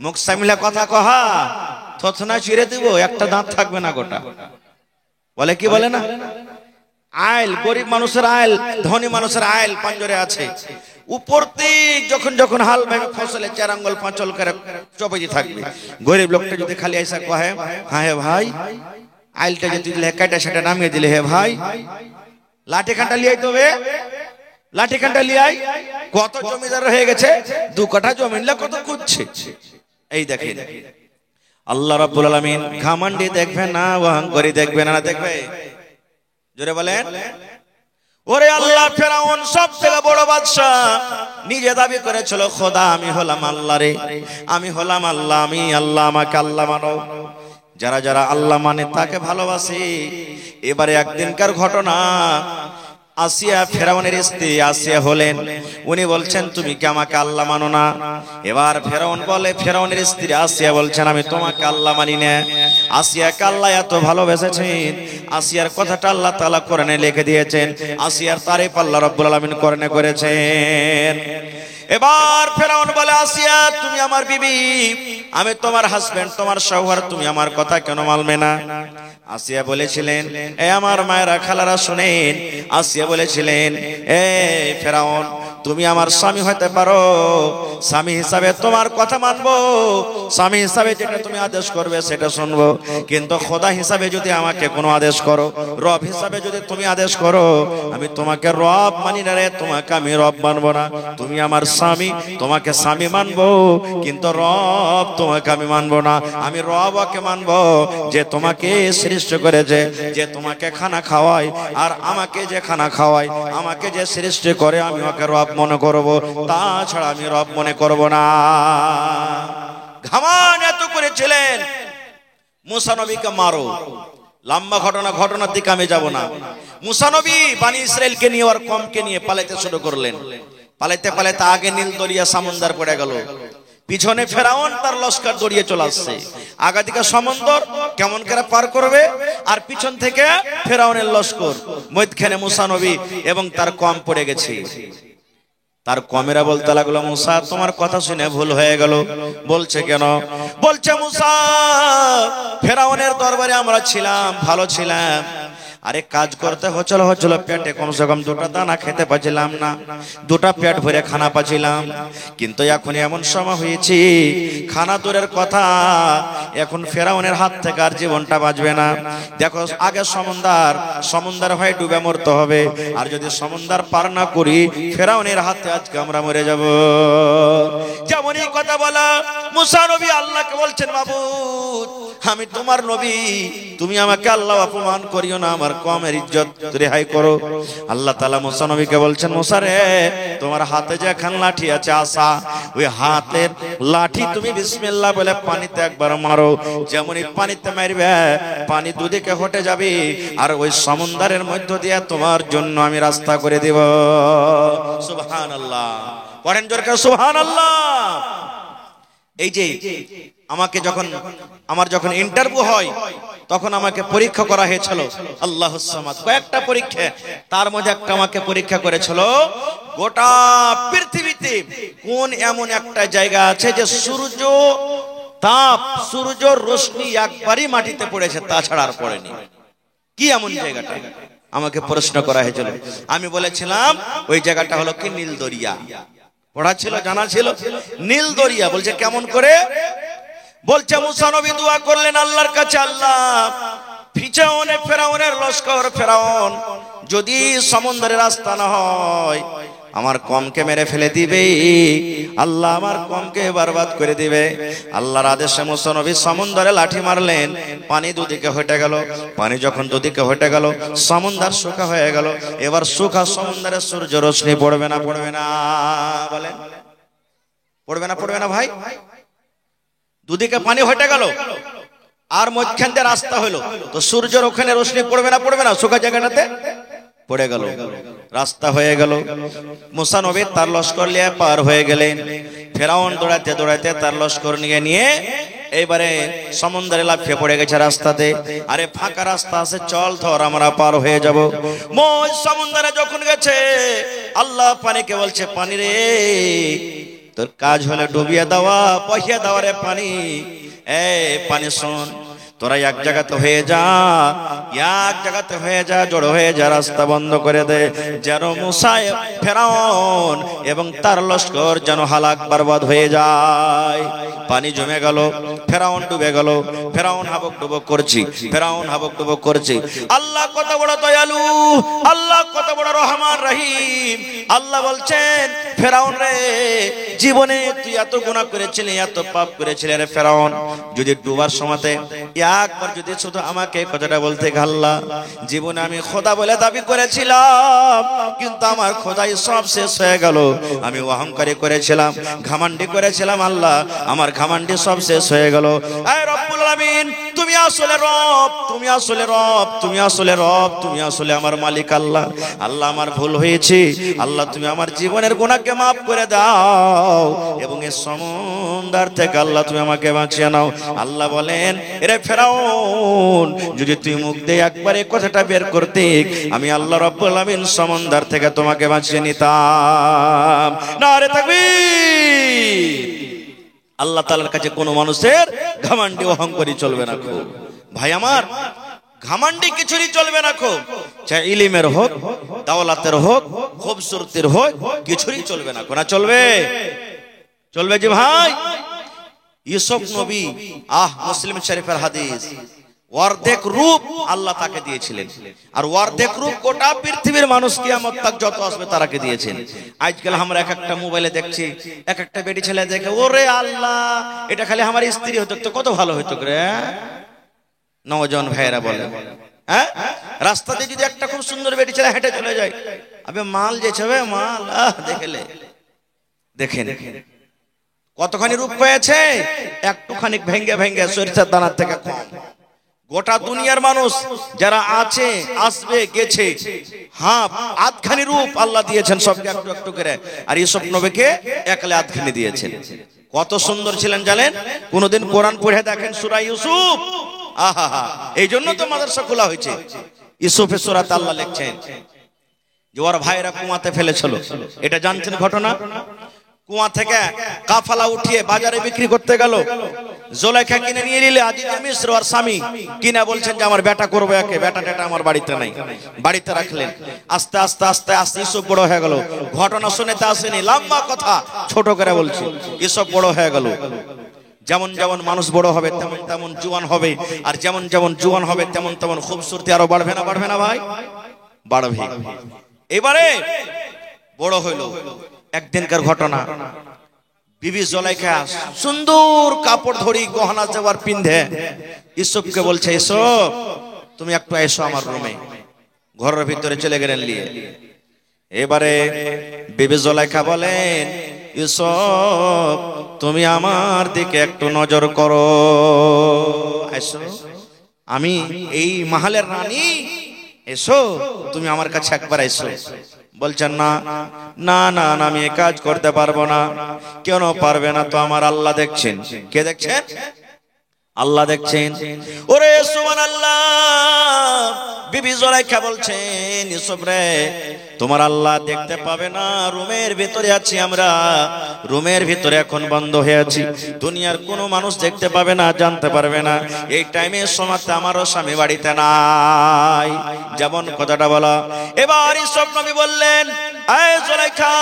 মুখ সামলা কথা কহা থতনা চিরে দিব, একটা দাঁত থাকবে না গোটা। বলে কি বলে না, আইল গরিব মানুষের আইল, ধনী মানুষের আইল পাঞ্জরে আছে। উপরতে যখন যখন হাল ভেঙে ফসলে 4 আঙ্গুল 5 আঙ্গুল করে চপেজি থাকবে। গরিব লোকটা যদি খালি আইসা কহে হ্যাঁ হে ভাই, আইলটা যদি কাটা সেটা নামিয়ে দিলে, হে ভাই লাঠি কাঁটা লিয়াই তবে, লাঠি কাঁটা লিয়াই। কত জমিদার হয়ে গেছে, 2 কাঠা জমি নিলে কত খুঁজছে। এই দেখেন আল্লাহ রাব্বুল আলামিন ঘামান্ডি দেখবে না, অহংকারী দেখবে না, দেখবে? জোরে বলেন। ওরে আল্লাহ, ফেরাউন সব থেকে বড় বাদশা, নিজে দাবি করেছিল খোদা আমি হলাম আল্লাহ রে, আমি হলাম আল্লাহ, আমি আল্লাহ, আমাকে আল্লাহ মানো। যারা যারা আল্লাহ মানে তাকে ভালোবাসে। এবারে একদিনকার ঘটনা, আসিয়া ফেরাউনের স্ত্রী আসিয়া হলেন, উনি বলছেন তুমি কি আমাকে আল্লাহ মানো না? এবার ফেরাউন বলে, ফেরাউনের স্ত্রী আসিয়া বলছেন আমি তোমাকে আল্লাহ মানি না। আসিয়াকে আল্লাহ এত ভালোবেসেছেন, আসিয়ার কথাটা আল্লাহ তাআলা কোরআনে লিখে দিয়েছেন, আসিয়ার তারিফ আল্লাহ রাব্বুল আলামিন কোরআনে করেছেন। এবার ফেরাউন বলে আসিয়া তুমি আমার বিবি, আমি তোমার হাজবেন্ড, তোমার শওহর, তুমি আমার কথা কেন মানবে না? আসিয়া বলেছিলেন, এ আমার মায়েরা খালারা শুনেন, আসিয়া বলেছিলেন এ ফেরাউন তুমি আমার স্বামী হতে পারো, স্বামী হিসাবে তোমার কথা মানবো, স্বামী হিসাবে যেটা তুমি আদেশ করবে সেটা শুনবো, কিন্তু খোদা হিসাবে যদি আমাকে কোনো আদেশ করো, রব হিসাবে যদি তুমি আদেশ করো, আমি তোমাকে রব মানি না রে, তোমাকে আমি রব মানবো না। তুমি আমার স্বামী, তোমাকে স্বামী মানবো, কিন্তু রব তোমাকে আমি মানবো না। আমি রবকে মানবো যে তোমাকে সৃষ্টি করেছে, যে তোমাকে খানা খাওয়ায়, আর আমাকে যে খানা খাওয়ায়, আমাকে যে সৃষ্টি করে আমি ওকে রব মনে করব, তাছাড়া আমি রব মনে করব না। ঘামান এত করেছিলেন মুসা নবীকে মারো। লম্বা ঘটনা, ঘটনার দিকে আমি যাব না। মুসা নবী বানি ইসরাইলকে নিয়ে আর কমকে নিয়ে পালাইতে শুরু করলেন। পালাইতে পালাইতে আগে নীল দরিয়া সমুদ্র পড়ে গেল, পিছনে ফেরাউন তার লস্কর দড়িয়ে চলে আসছে। আগা দিকে সমুদ্র কেমন করে পার করবে, আর পিছন থেকে ফেরাউনের লস্কর, মধ্যখানে মুসা নবী এবং তার কম পড়ে গেছে। তার কমেরা বলতে লাগলো মুসা তোমার কথা শুনে ভুল হয়ে গেল। বলছে কেন? বলছে মুসা ফেরাউনের দরবারে আমরা ছিলাম, ভালো ছিলাম, আরে কাজ করতে হচ্ছিল, পেটে কমসে কম 2টা দানা খেতে পাচ্ছিলাম না, 2টা পেট ভরে খানা পাচ্ছিলাম, কিন্তু এখন এমন সময় হয়েছে খানা দূরের কথা, এখন ফেরাউনের হাত থেকে আর জীবনটা বাঁচবে না। দেখো আগে সমুদ্র হয় ডুবে মরতে হবে, আর যদি সমুদ্র পার না করি ফেরাউনের হাতে আজকে আমরা মরে যাব। যেমনই এই কথা বলা। মুসা নবী আল্লাহকে বলছেন, মাবুদ আমি তোমার নবী, তুমি আমাকে আল্লাহ অপমান করিও না, আমার কওমের ইজ্জত রেহাই করো। আল্লাহ তাআলা মুসা নবীকে বলছেন, মুসা রে তোমার হাতে যে খান লাঠি আছে আসা, ওই হাতের লাঠি তুমি বিসমিল্লাহ বলে পানিতে একবার মারো, যেমনই পানিতে মারবে পানি দুদিকে হটে যাবে, আর ওই সমুদ্রের মধ্য দিয়ে তোমার জন্য আমি রাস্তা করে দেব। সুবহানাল্লাহ, পড়েন জোরে করে সুবহানাল্লাহ। এই যে আমাকে আমার যখন ইন্টারভিউ হয় তখন আমাকে পরীক্ষা করা হয়েছিল আল্লাহুস সামাদ, কয়েকটা পরীক্ষা, তার মধ্যে একটা আমাকে পরীক্ষা করেছিল গোটা পৃথিবীতে কোন এমন একটা জায়গা আছে যে সূর্য তাপ, সূর্য রশ্মি একবারই মাটিতে পড়েছে, তাছাড়া আর পড়েনি। কি এমন জায়গাটা আমাকে প্রশ্ন করা হয়েছিল। আমি বলেছিলাম ওই জায়গাটা হলো কি নীল দরিয়া। পড়া ছিল, জানা ছিল, নীল দরিয়া। বলছে কেমন করে? বলছে মুসা নবী দোয়া করলেন আল্লাহর কাছে, আল্লাহ ফেরাউনের লস্কর, ফেরাউন যদি সমুদ্রের রাস্তা না হয় আমার কমকে মেরে ফেলে দিবে, আল্লাহ আমার কমকে বরবাদ করে দিবে। আল্লাহর আদেশে মুসা নবী সমুদ্রে লাঠি মারলেন, পানি দুদিকে হটে গেল। পানি যখন দুদিকে হটে গেল সমুদ্র শুকা হয়ে গেল। এবার শুকা সমুদ্রে সূর্য রশ্মি পড়বে না? পড়বে না? বলেন পড়বে না? পড়বে না ভাই? দুদিকে পানি হটে গেল আর মধ্যখান দিয়ে রাস্তা হলো, তো সূর্যের ওখানে রশ্মি পড়বে না? পড়বে না? শুকা জায়গাটাতে পড়ে গেল, রাস্তা হয়ে গেল। মুসা নবী তার লস্কর নিয়ে পার হয়ে গেলেন। ফেরাউন দৌড়াতে দৌড়াতে তার লস্কর নিয়ে এইবারে সমুদ্রে লাফিয়ে পড়ে গেছে রাস্তাতে। আরে ফাঁকা রাস্তা আছে, চল ধর আমরা পার হয়ে যাব। মই সমুদ্রে যখন গেছে আল্লাহ পানিকে বলছে, পানি রে তোর কাজ হলে ডুবিয়ে দেওয়া, পয়সা দেওয়া রে পানি। পানি শোন, তোরা এক জায়গাতে হয়ে যা, এক জায়গাতে হয়ে যা, জড়ো হয়ে যা, রাস্তা বন্ধ করে দে, যেন মুসা, ফেরাউন এবং তার লস্কর যেন হালাক বরবাদ হয়ে যায়। পানি জমে গেল, ফেরাউন ডুবে গেল। ফেরাউন হাবক ডুবক করছি, ফেরাউন হাবক ডুবক করছি। আল্লাহ কত বড় দয়ালু, আল্লাহ কত বড় রহমান রহিম। আল্লাহ বলছেন, ফেরাউন রে জীবনে তুই এত গুনাহ করেছিলি, এত পাপ করেছিলি রে ফেরাউন, যদি ডুবার সময়তে একবার যদি শুধু আমাকে কথাটা বলতে, আল্লাহ জীবনে আমি খোদা বলে দাবি করেছিলাম, কিন্তু আমার খোদাই সব শেষ হয়ে গেল। আমি অহংকারী করেছিলাম, ঘামান্ডি করেছিলাম, আল্লাহ আমার ঘামান্ডি সব শেষ হয়ে গেল। আয় রব্বুল আলামিন, তুমি আসলে রব, তুমি আসলে রব, তুমি আসলে রব, তুমি আসলে আমার মালিক। আল্লাহ, আল্লাহ আমার ভুল হয়েছে, আল্লাহ তুমি আমার জীবনের গুনাহকে মাফ করে দাও এবং এই সমুদ্র থেকে আল্লাহ তুমি আমাকে বাঁচিয়ে নাও। আল্লাহ বলেন, এরে ফেরাউন যদি তুই মুখ দিয়ে একবার এই কথাটা বের করতে, আমি আল্লাহ রাব্বুল আলামিন সমুদ্র থেকে তোমাকে বাঁচিয়ে নিতাম। নারে তাকবীর। আল্লাহ তাআলার কাছে কোনো মানুষের ঘমন্ডি অহংকারী চলবে না। খুব ভাই আমার, ঘমন্ডি কিছুরই চলবে না। খুব চাই ইলমের হোক, দাওলাতের হোক, খুবসুরতির হোক, কিছুরই চলবে না। কোনা চলবে? চলবে যে ভাই। ইউসুফ নবী, মুসলিম শরীফের হাদিস, অর্ধেক রূপ আল্লাহ তাকে দিয়েছিলেন, আর অর্ধেক রূপ গোটা পৃথিবীর মানুষ কিয়ামত তাক যত আসবে তারাকে দিয়েছেন। আজকাল আমরা এক একটা মোবাইলে দেখছি, এক একটা বেটি ছেলে দেখে, ওরে আল্লাহ এটা খালি আমার স্ত্রী হতো তো কত ভালো হতো রে। নওজোয়ান ভাইয়েরা বলে, হ্যাঁ রাস্তাতে যদি একটা খুব সুন্দর বেটি ছেলে হেঁটে চলে যায়, আবে মাল যে ছবে মাল, দেখেলে দেখেন কতখানি রূপ পেয়েছে, একটুখানি ভেঙ্গে ভেঙ্গে সরিষার দানার থেকে কম। গোটা দুনিয়ার মানুষ যারা আছে, আসবে, গেছে, আধখানি রূপ আল্লাহ দিয়েছেন সবকে একটু একটু করে, আর ইউসুফ নবীকে একলে আধখানি দিয়েছেন। কত সুন্দর ছিলেন জানেন? কোনদিন কোরআন পড়ে দেখেন সূরা ইউসুফ, এই জন্য তো মাদ্রাসা খোলা হয়েছে। ইউসুফের সূরাতে আল্লাহ লিখছেন যে ওর ভাইরা কুয়াতে ফেলেছিল, এটা জানছেন ঘটনা? কুয়া থেকে কাফালা উঠিয়ে বাজারে বিক্রি করতে গেল, জুলাইখা কিনে নিয়ে নিলে আজিজ মিস্র আর স্বামী কিনা বলছেন যে আমার বেটা করবো একে, বেটা টেটা আমার বাড়িতে নাই, বাড়িতে রাখলেন। আস্তে আস্তে আস্তে আস্তে ইউসুফ বড় হয়ে গেল। ঘটনা শুনেতে আসেনি, লম্বা কথা ছোট করে বলছি। ইউসুফ বড় হয়ে গেল, যেমন যেমন মানুষ বড় হবে তেমন তেমন জুয়ান হবে, আর যেমন যেমন জুয়ান হবে তেমন তেমন খুবসুরতি আরো বাড়বে না? বাড়বে না ভাই? বাড়বে। এবারে বড় হইল, একদিনকার ঘটনা, বিবি জুলাইখা সুন্দর কাপড় ধরি গহনা জেওয়ার পিন্ধে ইউসুফকে বলছে, ইউসুফ তুমি একটু এসো আমার রুমে। ঘরের ভিতরে চলে গেলেন নিয়ে। এবারে বিবি জুলাইখা বলেন, ইউসুফ তুমি আমার দিকে একটু নজর করো, এসো, আমি এই মাহালের রানী, এসো তুমি আমার কাছে একবার এসো। বলছেন না না না না, আমি এই কাজ করতে পারবো না। কেন পারবে না? তো আমার আল্লাহ দেখছেন। কে দেখছেন? আল্লাহ দেখছেন। ওরে সুবহানাল্লাহ। বিবি জুলাইখা বলছেন, ইউসুফ রে তোমার আল্লাহ দেখতে পাবে না, রুমের ভিতরে আছি আমরা, রুমের ভিতরে এখন বন্ধ হয়ে আছি, দুনিয়ার কোনো মানুষ দেখতে পাবে না, জানতে পারবে না। এই টাইমে সময়তে আমারও স্বামী বাড়িতে নাই, যেমন কথাটা বলা। এবার ইউসুফ নবী বললেন, এই জুলাইখা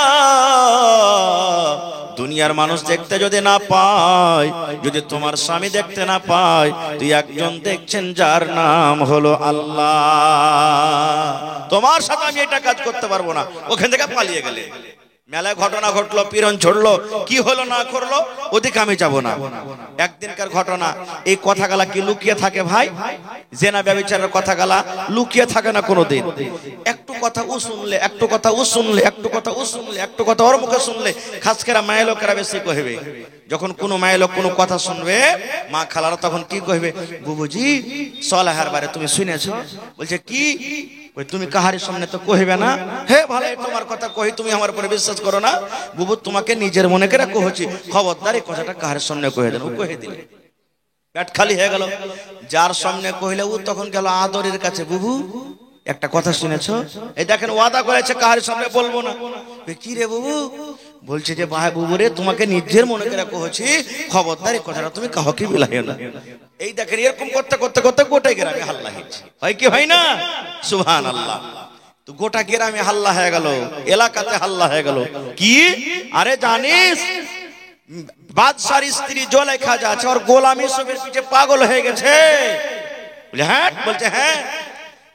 দুনিয়ার মানুষ দেখতে যদি না পায়, যদি তোমার স্বামী দেখতে না পায়, তুই একজন দেখছেন যার নাম হলো আল্লাহ। তোমার সাথে আমি এটা কাজ করতে পারবো না। ওখান থেকে পালিয়ে গেলে। মেলায় ঘটনা ঘটলো, পীড়ন ছড়লো, কি হলো না করলো ওদিকে আমি যাব না। একদিনকার ঘটনা। এই কথাগুলা কি লুকিয়ে থাকে ভাই? জেনা ব্যভিচারের কথাগুলা লুকিয়ে থাকে না কোনোদিন। একটু কথা ও শুনলে, একটু কথা ও শুনলে, একটু কথা ও শুনলে, একটু কথা ওর মুখে শুনলে খাস করে মায়ের লোকেরা বেশি কইবে। যখন কোনো মায়ের লোক কোনো কথা শুনবে, মা খালারা তখন কি কইবে, বুবুজি সলাহার বারে তুমি শুনেছো? বলছে কি? ওই তুমি কাহারির সামনে তো কইবে না। হে ভালো, তোমার কথা কই, তুমি আমার উপরে বিশ্বাস করো না? বুবু তোমাকে নিজের মনে করে কইছি, খবরদার এই কথাটা কাহারির সামনে কইবে দেন। ও কইে দিলে পেট খালি হয়ে গেল। যার সামনে কইলে ও তখন গেল আদরের কাছে, বুবু একটা কথা শুনেছো? এই দেখেন ওয়াদা করেছে কাহারির সামনে বলবো না। কি রে বুবু? বলছে যে ভাই বুবু রে তোমাকে নিজের মনে করে কইছি, খবরদার এই কথাটা তুমি কাউকে বিলাইও না। এই দেখেন এরকম করতে করতে করতে গোটাই গ্রামে হাল্লা হয়েছে। হয় কি হয় না? সুবহানাল্লাহ। তো গোটা গ্রামে হাল্লা হয়ে গেল, এলাকাতে হাল্লা হয়ে গেল। কি? আরে জানিস বাদশার স্ত্রী জুলাইখা যা আছে ওর গোলাম ইউসুফের পিছে পাগল হয়ে গেছে। বলে হ্যাঁ? বলছে হ্যাঁ।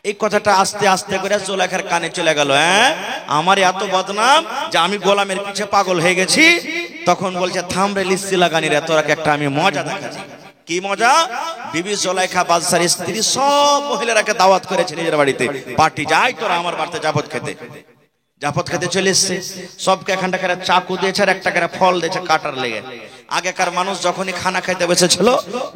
এই কথাটা আস্তে আস্তে করে জুলাইখার কানে চলে গেল। হ্যাঁ, আমার এত বদনাম যে আমি গোলামের পিছে পাগল হয়ে গেছি। তখন বলছে থাম রে লিস্সি লাগানি রে, তোরাকে একটা আমি মজা দেখাচ্ছি। কি মজা? বিবি জুলাইখা বাদশার স্ত্রী সব মহিলারাকে দাওয়াত করেছে নিজের বাড়িতে। পার্টি যাই তোরা আমার বাড়িতে জাফত খেতে। জাফত খেতে চলে এসছে। সবকে এখানটা করে চাকু দিয়েছে আর একটা করে ফল দিয়েছে কাটার লেগে। আগেকার মানুষ যখনই খানা খাইতে বসেছিল,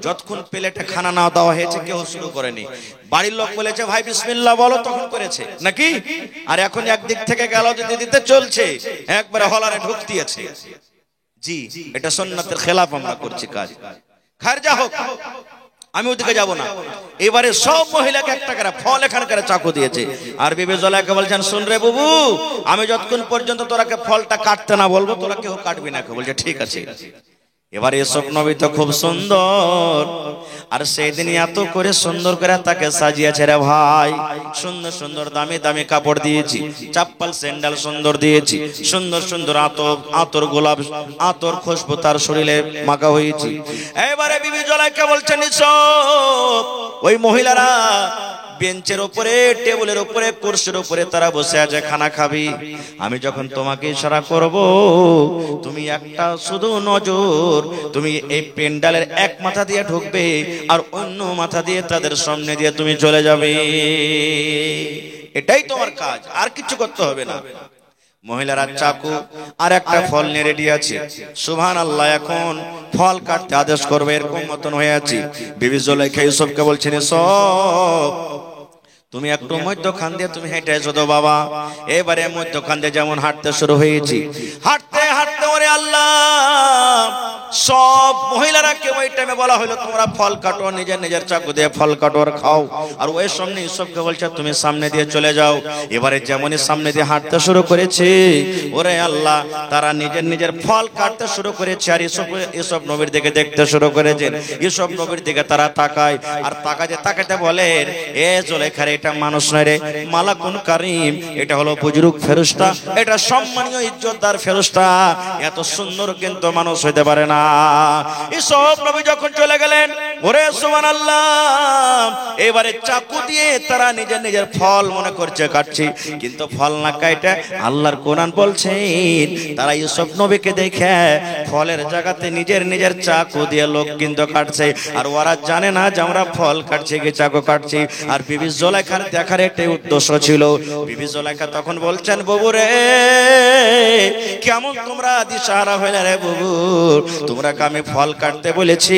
যতক্ষণ প্লেটে খানা না দেওয়া হয়েছে কেউ শুরু করেনি। বাড়ির লোক বলেছে ভাই বিসমিল্লাহ বলো, তখন করেছে নাকি? আর এখন একদিক থেকে গেল দিতে দিতে চলছে, একবারে হলারে ঢুক দিয়েছে। জি, এটা সুন্নাতের খেলাফ আমরা করছি কাজ। খার যা হোক, আমি ওদিকে যাব না। এবারে সব মহিলাকে একটা করে ফল এখানকার চাকু দিয়েছে। আর বিবি জুলাইখা বলছেন, শুন রে বুবু, আমি যতক্ষণ পর্যন্ত তোরাকে ফলটা কাটতে না বলবো তোরা কেউ কাটবি না। বলছে ঠিক আছে। এবার ইউসুফ নবী তো খুব সুন্দর, আর সেদিন এত করে সুন্দর করে তাকে সাজিয়েছে রে ভাই। সুন্দর সুন্দর দামি দামি কাপড় দিয়েছি, চপ্পল স্যান্ডেল সুন্দর দিয়েছি, সুন্দর সুন্দর আতর গোলাপ আতর খুশবু তার শরীরে মাখা হয়েছে। এবারে বিবি জুলাইখা বলছেন, ইউসুফ ওই মহিলারা বেঞ্চের উপরে, টেবিলের উপরে, কুরসির উপরে তারা বসে আছে, খানা খাবি। আমি যখন তোমাকে ইশারা করব, তুমি একটা শুধু নজর, তুমি এই পেন্ডালের এক মাথা দিয়ে ঢুকবে আর অন্য মাথা দিয়ে তাদের সামনে দিয়ে তুমি চলে যাবে। এটাই তোমার কাজ, আর কিছু করতে হবে না। মহিলারা চাকু আর একটা ফল নিয়ে রেডি আছে। সুবহানাল্লাহ। এখন ফল কাটতে আদেশ করবে এরকম মতন হয়ে আছে। বিবি জুলাইখা ইউসুফকে বলছেন, সব তুমি একটু মধ্যখান দিয়ে তুমি হেঁটে এসো তো বাবা। এবারে মধ্যখান দিয়ে যেমন হাঁটতে শুরু হয়েছি, হাঁটতে হাঁটতে ওরে আল্লাহ, সব মহিলারা কেউ ওই টাইমে বলা হলো তোমরা ফল কাটো, নিজের নিজের চাকু দিয়ে ফল কাটো আর খাও। আর ওই সামনে ইউসুফকে বলছে তুমি সামনে দিয়ে চলে যাও। এবারে যেমনই সামনে দিয়ে হাঁটতে শুরু করেছে, ওরে আল্লাহ, তারা নিজের নিজের ফল কাটতে শুরু করেছে। আর ইউসুফ নবীর দিকে দেখতে শুরু করেছেন। ইউসুফ নবীর দিকে তারা তাকায়, আর তাকাতে বলেন, এ জুলাইখা এটা মানুষ নয় রে, মালাকুন কারীম, এটা হলো বুজুর্গ ফেরেশতা, এটা সম্মানীয় ইজ্জতদার ফেরেশতা। এত সুন্দর কিন্তু মানুষ হইতে পারে না। ইউসুফ নবী যখন চলে গেলেন, ওরে সুবহানাল্লাহ, এবারে চাকু দিয়ে তারা নিজের নিজের ফল মনে করছে কাটছে, কিন্তু ফল না কাটে আল্লাহর কোরআন বলছেন তারা ইউসুফ নবীকে দেখে ফলের জায়গাতে নিজের নিজের চাকু দিয়ে লোক কিন্তু কাটছে। আর ওরা জানে না যে আমরা ফল কাটছি কি চাকু কাটছি। আর বিবি জুলাইখার দেখার একটাই উদ্দেশ্য ছিল। বিবি জুলাইখা তখন বলছেন, বাবু রে, কেমন তোমরা দিশাহারা হইলে রে বাবু, তোমরা আমি ফল কাটতে বলেছি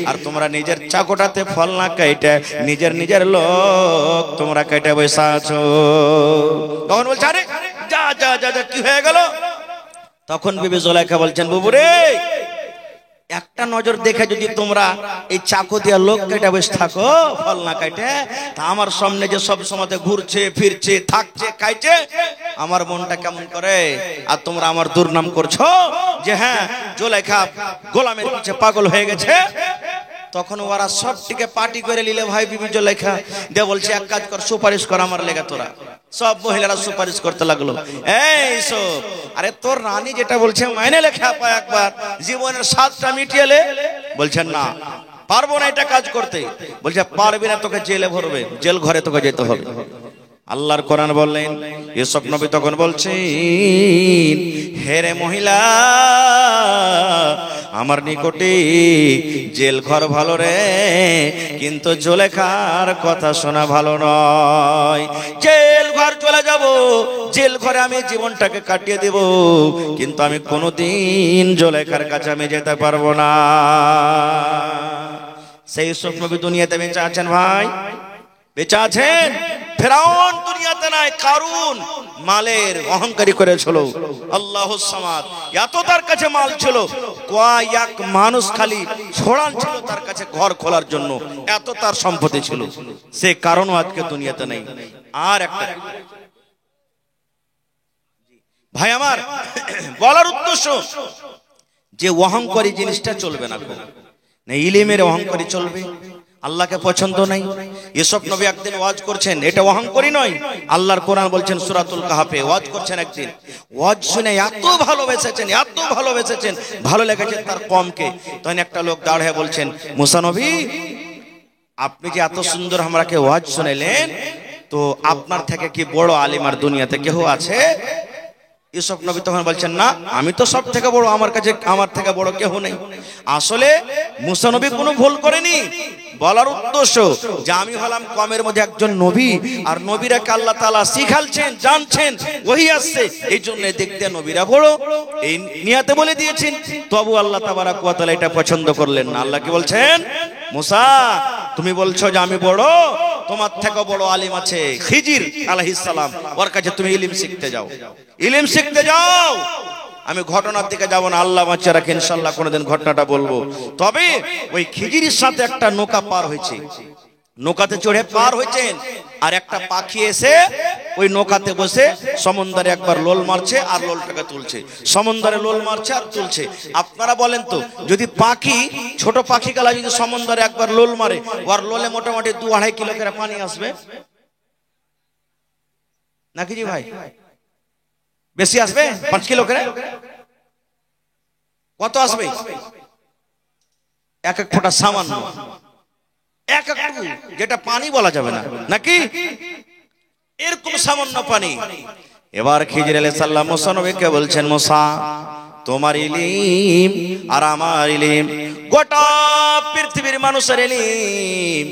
আর তোমরা নিজের চাকুটাতে ফল না কাটে নিজের নিজের লোক তোমরা কেটে বসে আছো। তখন বলছে, আরে যা যা যা যা, কি হয়ে গেল? তখন বিবি জুলাইখা বলছেন, বাবু রে, একটা নজর দেখে যদি তোমরা এই চাকু দিয়ে লোক কেটে বসে থাকো ফল না কাটে, তা আমার সামনে যে সব সময় ঘুরছে ফিরছে থাকছে খাইছে, আমার মনটা কেমন করে। আর তোমরা আমার দুর্নাম করছো যে হ্যাঁ জুলাইখা গোলামের পিছে পাগল হয়ে গেছে। তখন ওরা সবটিকে পার্টি করে নিলে ভাই বিবি জুলাইখা দিয়ে বলছে, এক কাজ কর, সুপারিশ কর আমার লেগে। তোরা সব মহিলারা সুপারিশ করতে লাগলো, এই সব, আরে তোর রানী যেটা বলছে মাইনে লেখা পায়, একবার জীবনের স্বাদটা মিটিয়ে লে। বলছেন না, পারবো না এটা কাজ করতে। বলছে পারবি না, তোকে জেলে ভরবে, জেল ঘরে তোকে যেতে হবে। আল্লাহর কোরআন বললেন, ইউসুফ নবী তখন বলছেন, হেরে মহিলা, আমার নিকটে জেল ঘর ভালো রে, কিন্তু জুলাইখার কথা শোনা ভালো নয়। জেল ঘর চলে যাব, জেল ঘরে আমি জীবনটাকে কাটিয়ে দেব, কিন্তু আমি কোনোদিন জুলাইখার কাছে আমি যেতে পারবো না। সেই ইউসুফ নবী দুনিয়াতে বেঁচে আছেন ভাই, বেঁচে আছেন। ফেরাউন দুনিয়াতে নাই, কারুন মালের অহংকারী করেছিল। আল্লাহুস সামাদ, এত তার কাছে মাল ছিল, কয়েক মানুষ খালি ছড়ান ছিল তার কাছে ঘর খোলার জন্য, এত তার সম্পত্তি ছিল। সে কারণ আজকে দুনিয়াতে নেই। আর একটা ভাই আমার বলার উদ্দেশ্য যে অহংকারী জিনিসটা চলবে না, ইলমের অহংকারী চলবে, আল্লাহকে পছন্দ নাই। ইউসুফ নবী একদিন ওয়াজ করছেন, এটা অহংকারী নয়। আল্লাহর কোরআন বলছেন সূরাতুল কাহফে, ওয়াজ করছেন একদিন, ওয়াজ শুনে এত ভালোবেসেছেন, এত ভালোবেসেছেন, ভালো লেগেছে তার কমকে। তখন একটা লোক দাঁড়িয়ে বলছেন, মুসা নবী, আপনি যে এত সুন্দর আমরাকে ওয়াজ শুনাইলেন, তো আপনার থেকে কি বড় আলিম আর দুনিয়াতে কেউ আছে? ইউসুফ নবী তখন বলছেন, না, আমি তো সব থেকে বড়, আমার কাছে আমার থেকে বড় কেউ নেই। আসলে মুসা নবী কোনো ভুল করেনি। বলার উদ্দেশ্য যে আমি হলাম কমের মধ্যে একজন নবী, আর নবীরাকে আল্লাহ তাআলা শিখালছেন, জানছেন, ওহী আসছে, এই জন্য দেখতে নবীরা বড়, এই নিয়াতে বলে দিয়েছেন। তবু আল্লাহ তাবারাক ওয়া তাআলা এটা পছন্দ করলেন না। আল্লাহ কি বলছেন, মুসা, তুমি বলছো যে আমি বড়, তোমার থেকে বড় আলিম আছে খিজির আলাইহিস সালাম, ওর কাছে তুমি ইলম শিখতে যাও, ইলম শিখতে যাও। আমি ঘটনার দিকে যাব না, আল্লাহ বাঁচিয়ে রাখে, ইনশাআল্লাহ কোনোদিন ঘটনাটা বলবো। তবে ওই খিজিরের সাথে একটা নৌকা পার হয়েছে, নৌকাতে চড়ে পার হয়েছেন, আর একটা পাখি এসে ওই নৌকাতে বসে সমুদ্রে একবার লোল মারছে আর লোলটাকে তুলছে, সমুদ্রে লোল মারছে আর তুলছে। আপনারা বলেন তো, যদি পাখি, ছোট পাখি গালা যদি সমুদ্রে একবার লোল মারে, ওর লোলে মোটামুটি 2-2.5 কিলো করে পানি আসবে নাকি জি ভাই? বেশি আসবে? 5 কিলো করে? কত আসবে? এক এক ফোঁটা সামান্য, এক একটু, যেটা পানি বলা যাবে না, নাকি এরকম সামান্য পানি। এবার খিজির আলাইহিস সালাম মুসা নবীকে বলছেন, মুসা, তোমার ইলম আর আমার ইলম, গোটা পৃথিবীর মানুষের ইলম,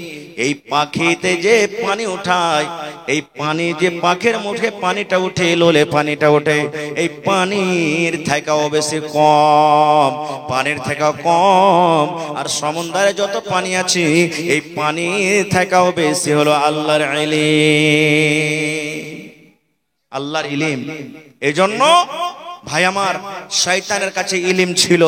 এই পাখিতে যে পানি উঠায়, এই পানি যে পাখির মুখে পানিটা উঠে, লোলে পানিটা ওঠে, এই পানির থেকেও বেশি কম, পানির থেকেও কম। আর সমুদ্রে যত পানি আছে, এই পানির থেকেও বেশি হলো আল্লাহর ইলম, আল্লাহর ইলম। এই জন্য ভাই আমার, শয়তানের কাছে ইলম ছিল,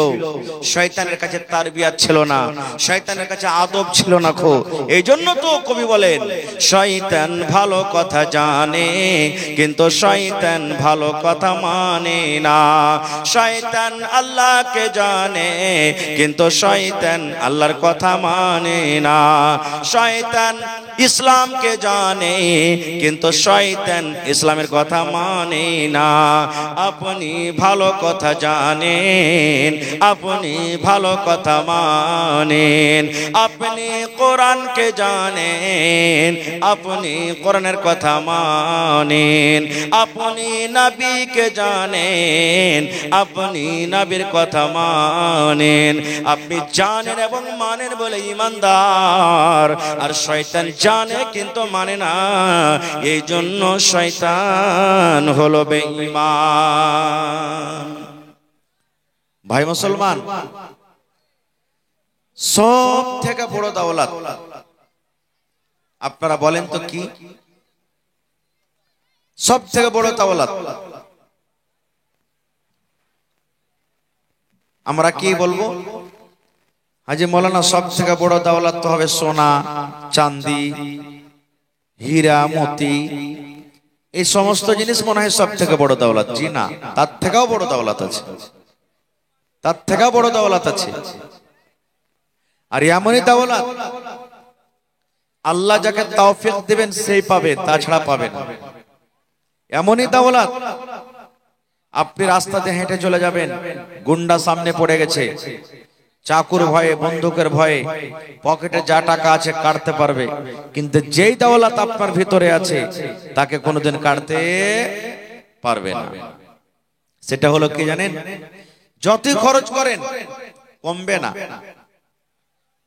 শয়তানের কাছে তারবিয়াত ছিল না, শয়তানের কাছে আদব ছিল না খো। এই জন্য তো কবি বলেন, শয়তান ভালো কথা জানে কিন্তু শয়তান ভালো কথা মানে না, শয়তান আল্লাহকে জানে কিন্তু শয়তান আল্লাহর কথা মানে না, শয়তান ইসলামকে জানে, কিন্তু শয়তান ইসলামের কথা মানে না। আপনি ভালো কথা জানেন, আপনি ভালো কথা মানেন, আপনি কোরআনকে জানেন, আপনি কোরআনের কথা মানেন, আপনি নবীকে জানেন, আপনি নবীর কথা মানেন। আপনি জানেন এবং মানেন বলে ঈমানদার, আর শয়তান জানে কিন্তু মানে না, এই জন্য শয়তান হলো বেঈমান। ভাই মুসলমান, সব থেকে বড় দৌলত আপনারা বলেন তো কি? সব থেকে বড় দৌলত আমরা কি বলবো? হাজী মৌলানা, সব থেকে বড় দৌলত তো হবে সোনা, চাঁদি, হীরা, মতি, এই সমস্ত জিনিস মনে হয় সব থেকে বড় দৌলত। জি না, তার থেকেও বড় দৌলত আছে, তার থেকেও বড় দৌলত আছে। আর এমনই দৌলত আল্লাহ যাকে তৌফিক দিবেন সেই পাবে, তাছাড়া পাবে না। এমনই দৌলত আপনি রাস্তাতে হেঁটে চলে যাবেন, গুন্ডা সামনে পড়ে গেছে, চাকুর ভয়ে, বন্দুকের ভয়ে পকেটে যা টাকা আছে কাটতে পারবে, কিন্তু যেই দৌলত আপনার ভিতরে আছে তাকে কোনোদিন কাটতে পারবে না। সেটা হলো কি জানেন? যতই খরচ করেন কমবে না।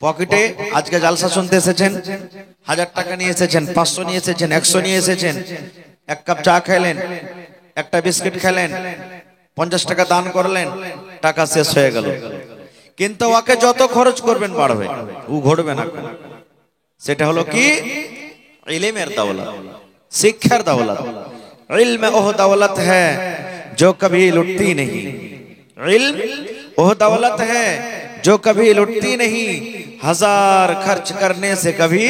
পকেটে আজকে জালসা শুনতে এসেছেন, 1000 টাকা নিয়ে এসেছেন, 500 নিয়ে এসেছেন, 100 নিয়ে এসেছেন, এক কাপ চা খেলেন, একটা বিস্কিট খেলেন, 50 টাকা দান করলেন, টাকা শেষ হয়ে গেল। কিন্তু ওকে যত খরচ করবেন বাড়বে, ও ঘটবে না। সেটা হলো কি? ইলমের দৌলত, শিক্ষার দৌলত। इल्म ओह दौलत है जो कभी लुटती नहीं, इल्म ओह दौलत है जो कभी लुटती नहीं, हजार खर्च करने से कभी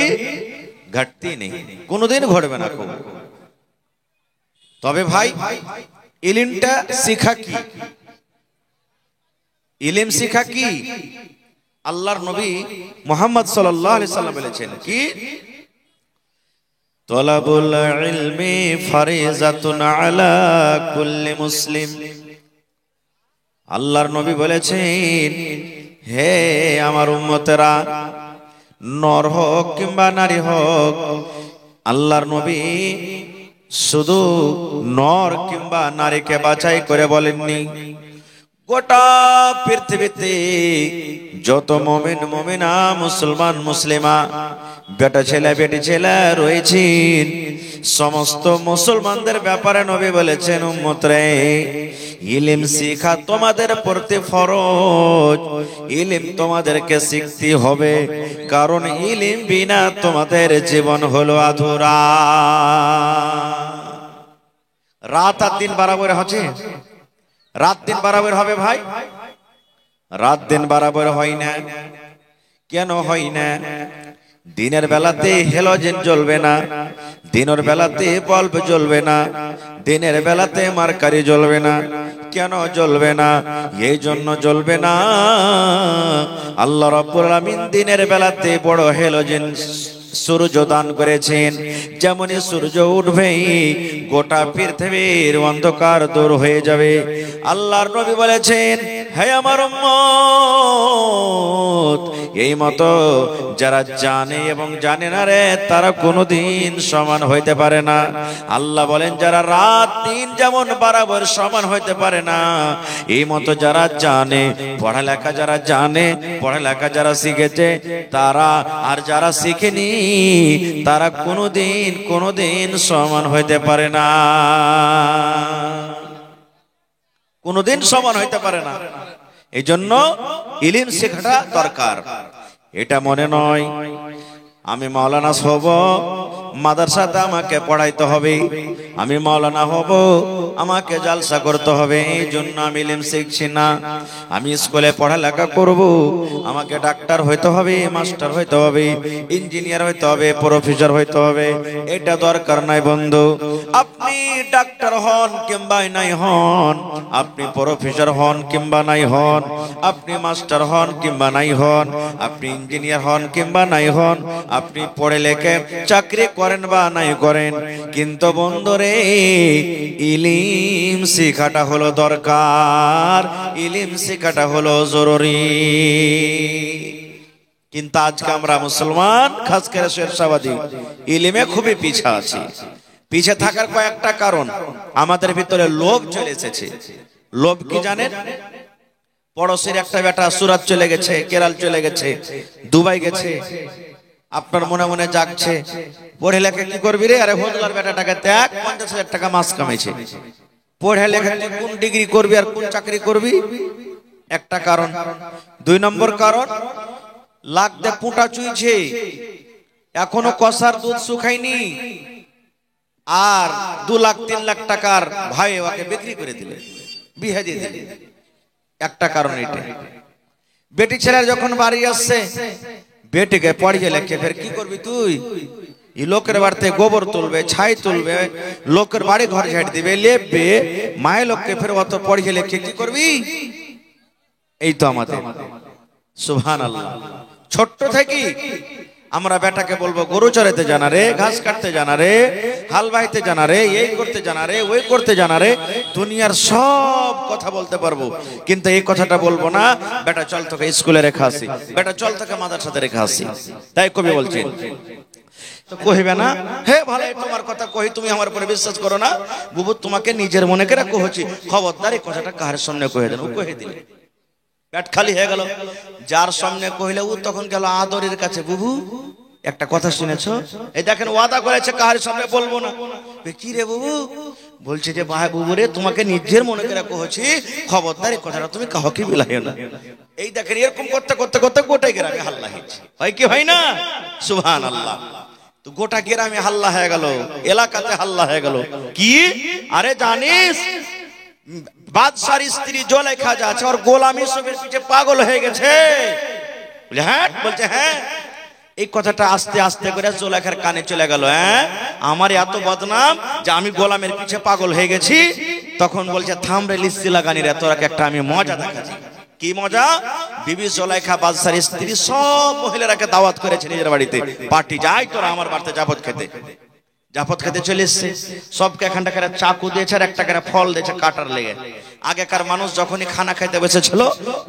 घटती नहीं, কোনদিন ঘটবে না। তবে ভাই ইলমটা শিখা কি? ইলম শিখা কি? আল্লাহর নবী মুহাম্মদ সাল্লাল্লাহু আলাইহি সাল্লাম বলেছেন কি? তলাবুল ইলমি ফারিজাতুন আলা কুল্লি মুসলিম। আল্লাহর নবী বলেছেন, হে আমার উম্মতেরা, নর হোক কিংবা নারী হোক, আল্লাহর নবী শুধু নর কিংবা নারীকে বাছাই করে বলেননি, গোটা পৃথিবীতে যত মুমিন মুমিনা, মুসলমান মুসলিমা, বেটা ছেলে বেটি ছেলে রয়েছেন, সমস্ত মুসলমানদের ব্যাপারে নবী বলেছেন, উম্মতরে ইলম শিখা তোমাদের প্রতি ফরজ, ইলম তোমাদেরকে শিখতে হবে, কারণ ইলম বিনা তোমাদের জীবন হলো আধুরা। রাত আর দিন বরাবর হচ্ছে? রাত দিন বরাবর হবে ভাই? রাত দিন বরাবর হয় না। কেন হয় না? দিনের বেলাতে হেলোজেন জ্বলবে না, দিনের বেলাতে বাল্ব জ্বলবে না, দিনের বেলাতে মার্কারি জ্বলবে না। কেন জ্বলবে না? এই জন্য জ্বলবে না, আল্লাহ রাব্বুল আলামিন দিনের বেলাতে বড় হেলোজেন সূর্য দান করেছেন। যেমনই সূর্য উঠবে গোটা পৃথিবীর অন্ধকার দূর হয়ে যাবে। আল্লাহর নবী বলেছেন, হে আমার উম্মত, এই মতো যারা জানে এবং জানে না রে, তারা কোনোদিন সমান হইতে পারে না। আল্লাহ বলেন, যারা রাত দিন যেমন বরাবর সমান হইতে পারে না, এই মতো যারা জানে, পড়ালেখা যারা জানে, পড়ালেখা যারা শিখেছে তারা, আর যারা শিখেনি তারা কোনোদিন সমান হইতে পারে না, কোনোদিন সমান হইতে পারে না। এই জন্য ইলম শেখাটা দরকার। এটা মনে নয় আমি মাওলানা হব, মাদ্রাসাতে আমাকে পড়াইতে হবে, আমি মাওলানা হব, আমাকে জালসা করতে হবে, এই জন্য আমি ইলম শিখছি না। আমি স্কুলে পড়ালেখা করব, আমাকে ডাক্তার হইতে হবে, মাস্টার হইতে হবে, ইঞ্জিনিয়ার হইতে হবে, প্রফেসর হইতে হবে। এটা দরকার নাই বন্ধু। আপনি ডাক্তার হন কিংবা নাই হন, আপনি প্রফেসর হন কিংবা নাই হন, আপনি মাস্টার হন কিংবা নাই হন, আপনি ইঞ্জিনিয়ার হন কিংবা নাই হন, আপনি পড়ে লেখে চাকরি করেন বা নাই করেন, কিন্তু বন্ধুরে ইলম শিখাটা হলো দরকার, ইলম শিখাটা হলো জরুরি। কিন্তু আজকে আমরা মুসলমান, খাস করে শেরশাবাদী, ইলমে খুবই পিছা আছি। পিছে থাকার কয়েকটা কারণ, আমাদের ভিতরে লোভ চলে এসেছে। লোভ কি জানেন? পড়োশির একটা বেটা সুরাত চলে গেছে, কেরাল চলে গেছে, দুবাই গেছে, আপনার মনে মনে জাগছে, পড়ে লেখে কি করবি রে? আরে হোদলার বেটাটাকে দেখ, 50,000 টাকা মাস কামাইছে। পড়ে লেখে কোন ডিগ্রি করবি আর কোন চাকরি করবি? একটা কারণ। 2 নম্বর কারণ, লাখ দে পুঁটা চুইছে, এখনো কষার দুধ শুকায়নি, আর 2 লাখ 3 লাখ টাকার ভাই ওকে বিক্রি করে দিলে, বিয়ে দিয়ে দিলে। একটা কারণ এটা। বেটি ছেলের যখন বাড়ি আসছে, বেটিকে পড়িয়ে লেখে ফের কি করবি তুই? লোকের বাড়িতে গোবর তুলবে, ছাই তুলবে, লোকের বাড়ি ঘর ঝাড় দিবে, লেপবে, মায়ের লোককে ফের অত পড়িয়ে লেখে কি করবি? এই তো আমাদের। সুবহানাল্লাহ। ছোট্ট থেকে আমরা বেটাকে বলবো গরু চড়াইতে জানা রে, ঘাস কাটতে জানা রে, হাল বাইতে জানা রে, এই করতে জানা রে, ওই করতে জানা রে, দুনিয়ার সব কথা বলতে পারবো, কিন্তু এই কথাটা বলবো না বেটা চল তোকে স্কুলে রেখে আসি, বেটা চল তোকে মাদ্রাসাতে রেখে আসি। তাই কবি বলছেন, তো কহিবে না হে ভালো তোমার কথা কহি, তুমি আমার উপরে বিশ্বাস করো না, বুবু তোমাকে নিজের মনে করে কহছি, খবরদার এই কথাটা কার সামনে কহে দেন। ও কহে দিলে পেট খালি হয়ে গেল। যার সামনে কহিলে ও তখন গেল আদরের কাছে, বুবু একটা কথা শুনেছো? এই দেখেন ওয়াদা করেছে কার সামনে বলবো না। কি রে বুবু? বলছে যে ভাই বুবু রে, তোমাকে নিজের মনে করে কহছি, খবরদার এই কথাটা তুমি কাউকে বিলাইও না। এই দেখেন এরকম করতে করতে করতে গোটাই গ্রামে হাল্লা হয়েছে, হয় কি হয় না? সুবহানাল্লাহ। তো গোটা গ্রামে হাল্লা হয়ে গেল, এলাকাতে হাল্লা হয়ে গেল। কি? আরে জানিস বাদশার স্ত্রী জুলেখা যা আছে, ওর গোলাম ইউসুফের পিছে পাগল হয়ে গেছে। বলে হ্যাঁ? বলছে হ্যাঁ। এই কথাটা আস্তে আস্তে করে জুলেখার কানে চলে গেল। হ্যাঁ, আমার এত বদনাম যে আমি গোলামের পিছে পাগল হয়ে গেছি। তখন বলছে থাম রে লিস্তি লাগানি রে, তোরাকে একটা আমি মজা দেখাচ্ছি। কি মজা? বিবি জুলেখা বাদশার স্ত্রী সব মহিলারাকে দাওয়াত করেছে নিজের বাড়িতে, পার্টি যাই তোরা আমার বাড়িতে জাফত খেতে। জাফত খেতে চলে এসছে, সবকে এখানটা করে চাকু দিয়েছে আর একটা করে ফল দিয়েছে কাটার লেগে। আগেকার মানুষ যখনই খানা খাইতে বসেছিল,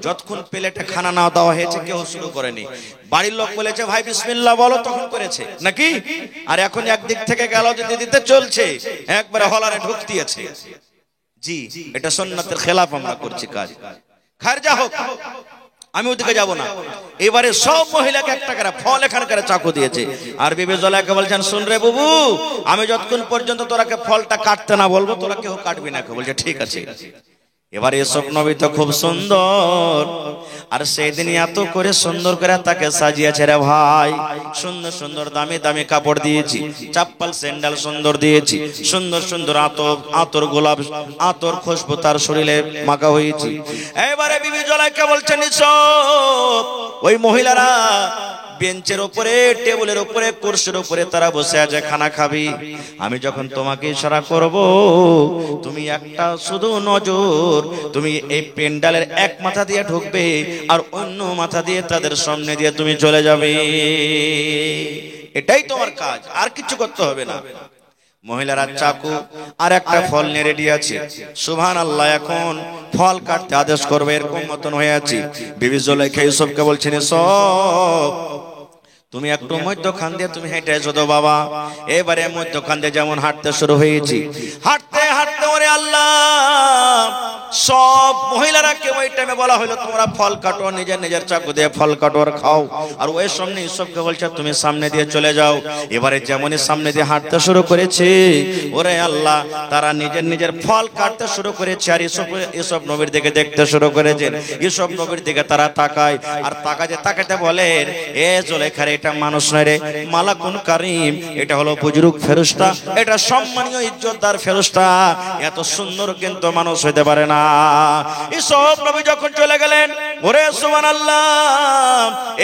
যতক্ষণ প্লেটে খানা না দেওয়া হয়েছে কেউ শুরু করেনি। বাড়ির লোক বলেছে ভাই বিসমিল্লাহ বলো, তখন করেছে নাকি? আর এখন একদিক থেকে গেল দিতে দিতে চলছে, একবারে হলারে ঢুক দিয়েছে। জি, এটা সুন্নাতের খেলাফ আমরা করছি কাজ। খার যা হোক, আমি ওদিকে যাব না। এবারে সব মহিলাকে একটা করে ফল এখানকার চাকু দিয়েছে। আর বিবি জুলেখা বলছেন শুন রে বুবু, আমি যতক্ষণ পর্যন্ত তোরাকে ফলটা কাটতে না বলবো তোরা কেউ কাটবি না। বলছে ঠিক আছে। এবার এসব নবী তো খুব সুন্দর, আর সেই দিন এত করে সুন্দর করে তাকে সাজিয়েছে রে ভাই। সুন্দর সুন্দর দামি দামি কাপড় দিয়েছি, চাপ্পাল স্যান্ডেল সুন্দর দিয়েছি, সুন্দর সুন্দর আতর গোলাপ আতর খুশবু তার শরীরে মাখা হয়েছে। এবারে বিবি জুলেখা বলছেন সব ওই মহিলারা বেঞ্চের উপরে, টেবিলের উপরে, কুরসির উপরে তারা বসে আছে, খানা খাবি। আমি যখন তোমাকে ইশারা করব, তুমি একটা শুধু নজর, তুমি এই পেন্ডালের এক মাথা দিয়ে ঢুকবে আর অন্য মাথা দিয়ে তাদের সামনে দিয়ে তুমি চলে যাবে। এটাই তোমার কাজ, আর কিছু করতে হবে না। মহিলারা চাকু আর একটা ফল নিয়ে রেডি আছে। সুবহানাল্লাহ। এখন ফল কাটতে আদেশ করবে, এরকম মতন হয়ে আছে। বিবি জুলেখা ইউসুফকে বলছেন সব তুমি একটু মধ্যখান দিয়ে তুমি হেঁটে এসো তো বাবা। এবারে মধ্যখান দিয়ে যেমন হাঁটতে শুরু হয়েছি, হাঁটতে হাঁটতে ওরে আল্লাহ সব মহিলারা কে ওই টাইমে বলা হলো তোমরা ফল কাটো, নিজের নিজের চাকু দিয়ে ফল কাটো আর খাও। আর ওই সামনে ইউসুফকে বলছে তুমি সামনে দিয়ে চলে যাও। এবারে যেমনই সামনে দিয়ে হাঁটতে শুরু করেছে, ওরে আল্লাহ, তারা নিজের নিজের ফল কাটতে শুরু করেছে। আর ইউসুফ নবীর দিকে দেখতে শুরু করেছেন। ইউসুফ নবীর দিকে তারা তাকায়, আর তাকাতে বলেন, এ জুলেখার এটা মানুষ নয় রে, মালাকুন কারীম, এটা হলো বুজুর্গ ফেরেশতা, এটা সম্মানীয় ইজ্জতদার ফেরেশতা, এত সুন্দর কিন্তু মানুষ হইতে পারে না। ইউসুফ নবী যখন চলে গেলেন, ওরে সুবহানাল্লাহ,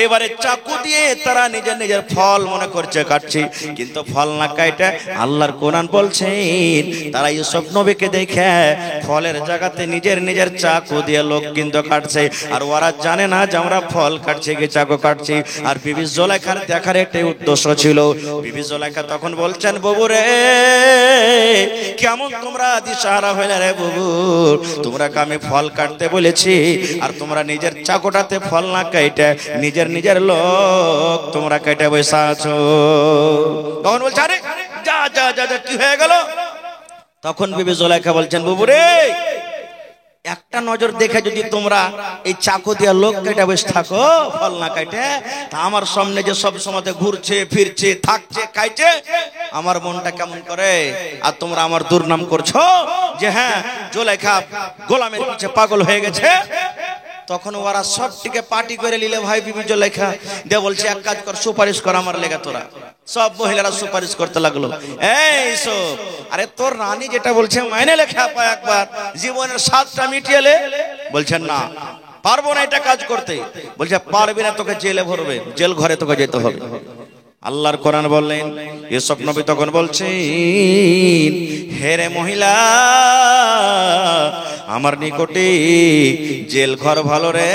এবারে চাকু দিয়ে তারা নিজের নিজের ফল মনে করছে কাটছে, কিন্তু ফল না কাটে আল্লাহর কোরআন বলছেন তারা ইউসুফ নবীকে দেখে ফলের জায়গাতে নিজের নিজের চাকু দিয়ে লোক কিন্তু কাটছে। আর ওরা জানে না যে আমরা ফল কাটছি কি চাকু কাটছি। আর বিবি জুলেখার দেখার একটাই উদ্দেশ্য ছিল। বিবি জুলেখা তখন বলছেন, বাবু রে, কেমন তোমরা দিশাহারা হইলে রে বাবু, তোমরা আমি ফল কাটতে বলেছি আর তোমরা নিজের চাকুটাতে ফল না কাটে নিজের নিজের লোক তোমরা কেটে বসে আছো। তখন বলছে, আরে যা যা যা যা, কি হয়ে গেল? তখন বিবি জুলেখা বলছেন, বাবু রে, একটা নজর দেখে যদি তোমরা এই চাকু দিয়া লোক কেটে বসে থাকো ফল না কাটে, তা আমার সামনে যে সব সময় ঘুরছে ফিরছে থাকছে খাইছে, আমার মনটা কেমন করে। আর তোমরা আমার দুর্নাম করছো যে হ্যাঁ জুলেখা গোলামের পিছে পাগল হয়ে গেছে। তখন ওরা সবটিকে পার্টি করে নিলে ভাই বিবি জুলেখা দে বলছে, এক কাজ কর, সুপারিশ কর আমার লেগে। তোরা সব মহিলারা সুপারিশ করতে লাগলো, এই সব, আরে তোর রানী যেটা বলছে মাইনে লেখা পায়, একবার জীবনের স্বাদটা মিটিয়েলে। বলছেন না, পারবো না এটা কাজ করতে। বলছে পারবি না, তোকে জেলে ভরবে, জেল ঘরে তোকে যেতে হবে। আল্লাহর কোরআন বললেন, ইউসুফ নবী তখন বলছেন, হেরে মহিলা, আমার নিকটে জেল ঘর ভালো রে,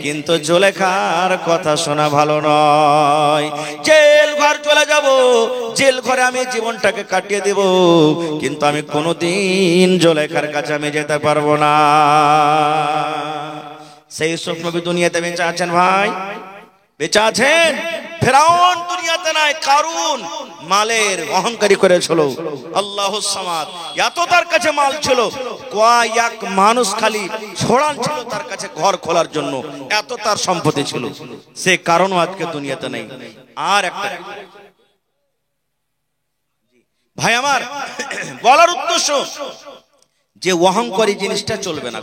কিন্তু জুলেখার কথা শোনা ভালো নয়। জেল ঘর চলে যাব, জেল ঘরে আমি জীবনটাকে কাটিয়ে দেব, কিন্তু আমি কোনোদিন জুলেখার কাছে আমি যেতে পারবো না। সেই ইউসুফ নবী দুনিয়াতে বেঁচে আছেন ভাই, বেঁচে আছেন। ফেরাউন দুনিয়াতে নাই, কারুন মালের অহংকারী করেছিল। আল্লাহুস সামাদ, এত তার কাছে মাল ছিল, কয়েক মানুষ খালি ছড়ান ছিল তার কাছে ঘর খোলার জন্য, এত তার সম্পত্তি ছিল। সে কারণও আজকে দুনিয়াতে নেই। আর একটা ভাই আমার বলার উদ্দেশ্য যে অহংকারী জিনিসটা চলবে না,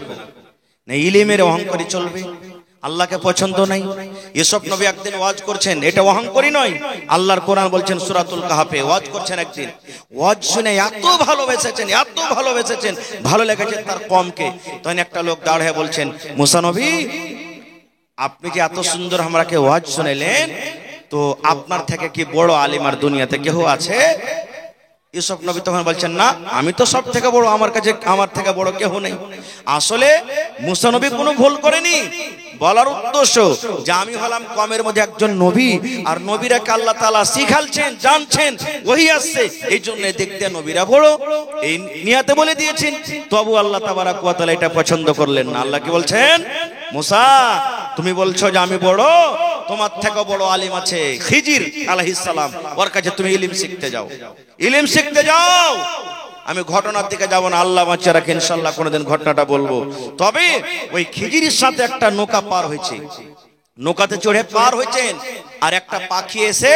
না ইলমের অহংকারী চলবে, আল্লাহকে পছন্দ নাই। ইউসুফ নবী একদিন ওয়াজ করছেন, এটা অহংকারী নয়। আল্লাহর কোরআন বলছেন সূরাতুল কাহফে, ওয়াজ করছেন, একদিন ওয়াজ শুনে এত ভালোবেসেছেন, এত ভালোবেসেছেন, ভালো লেগেছে তার কমকে। তখন একটা লোক দাঁড়িয়ে বলছেন, মুসা নবী, আপনি যে এত সুন্দর আমরাকে ওয়াজ শুনাইলেন, তো আপনার থেকে কি বড় আলিম আর দুনিয়াতে কেউ আছে? ইউসুফ নবী তখন বলছেন, না, আমি তো সব থেকে বড়, আমার কাছে আমার থেকে বড় কেউ নেই। আসলে মুসা নবী কোনো ভুল করেনি। বলার উদ্দেশ্য যে আমি হলাম কমের মধ্যে একজন নবী, আর নবীরাকে আল্লাহ তাআলা শিখালছেন, জানছেন, ওহী আসছে, এই জন্য দেখতে নবীরা বড়, এই নিয়াতে বলে দিয়েছেন। তবু আল্লাহ তাবারাক ওয়া তাআলা এটা পছন্দ করলেন না। আল্লাহ কি বলছেন, মুসা, তুমি বলছো যে আমি বড়, তোমার থেকে বড় আলিম আছে খিজির আলাইহিস সালাম, ওর কাছে তুমি ইলম শিখতে যাও, ইলম শিখতে যাও। আমি ঘটনার দিকে যাব না, আল্লাহ বাঁচিয়ে রাখেন, ইনশাআল্লাহ কোনোদিন ঘটনাটা বলবো। তবে ওই খিজিরের সাথে একটা নৌকা পার হয়েছে, নৌকাতে চড়ে পার হয়েছেন, আর একটা পাখি এসে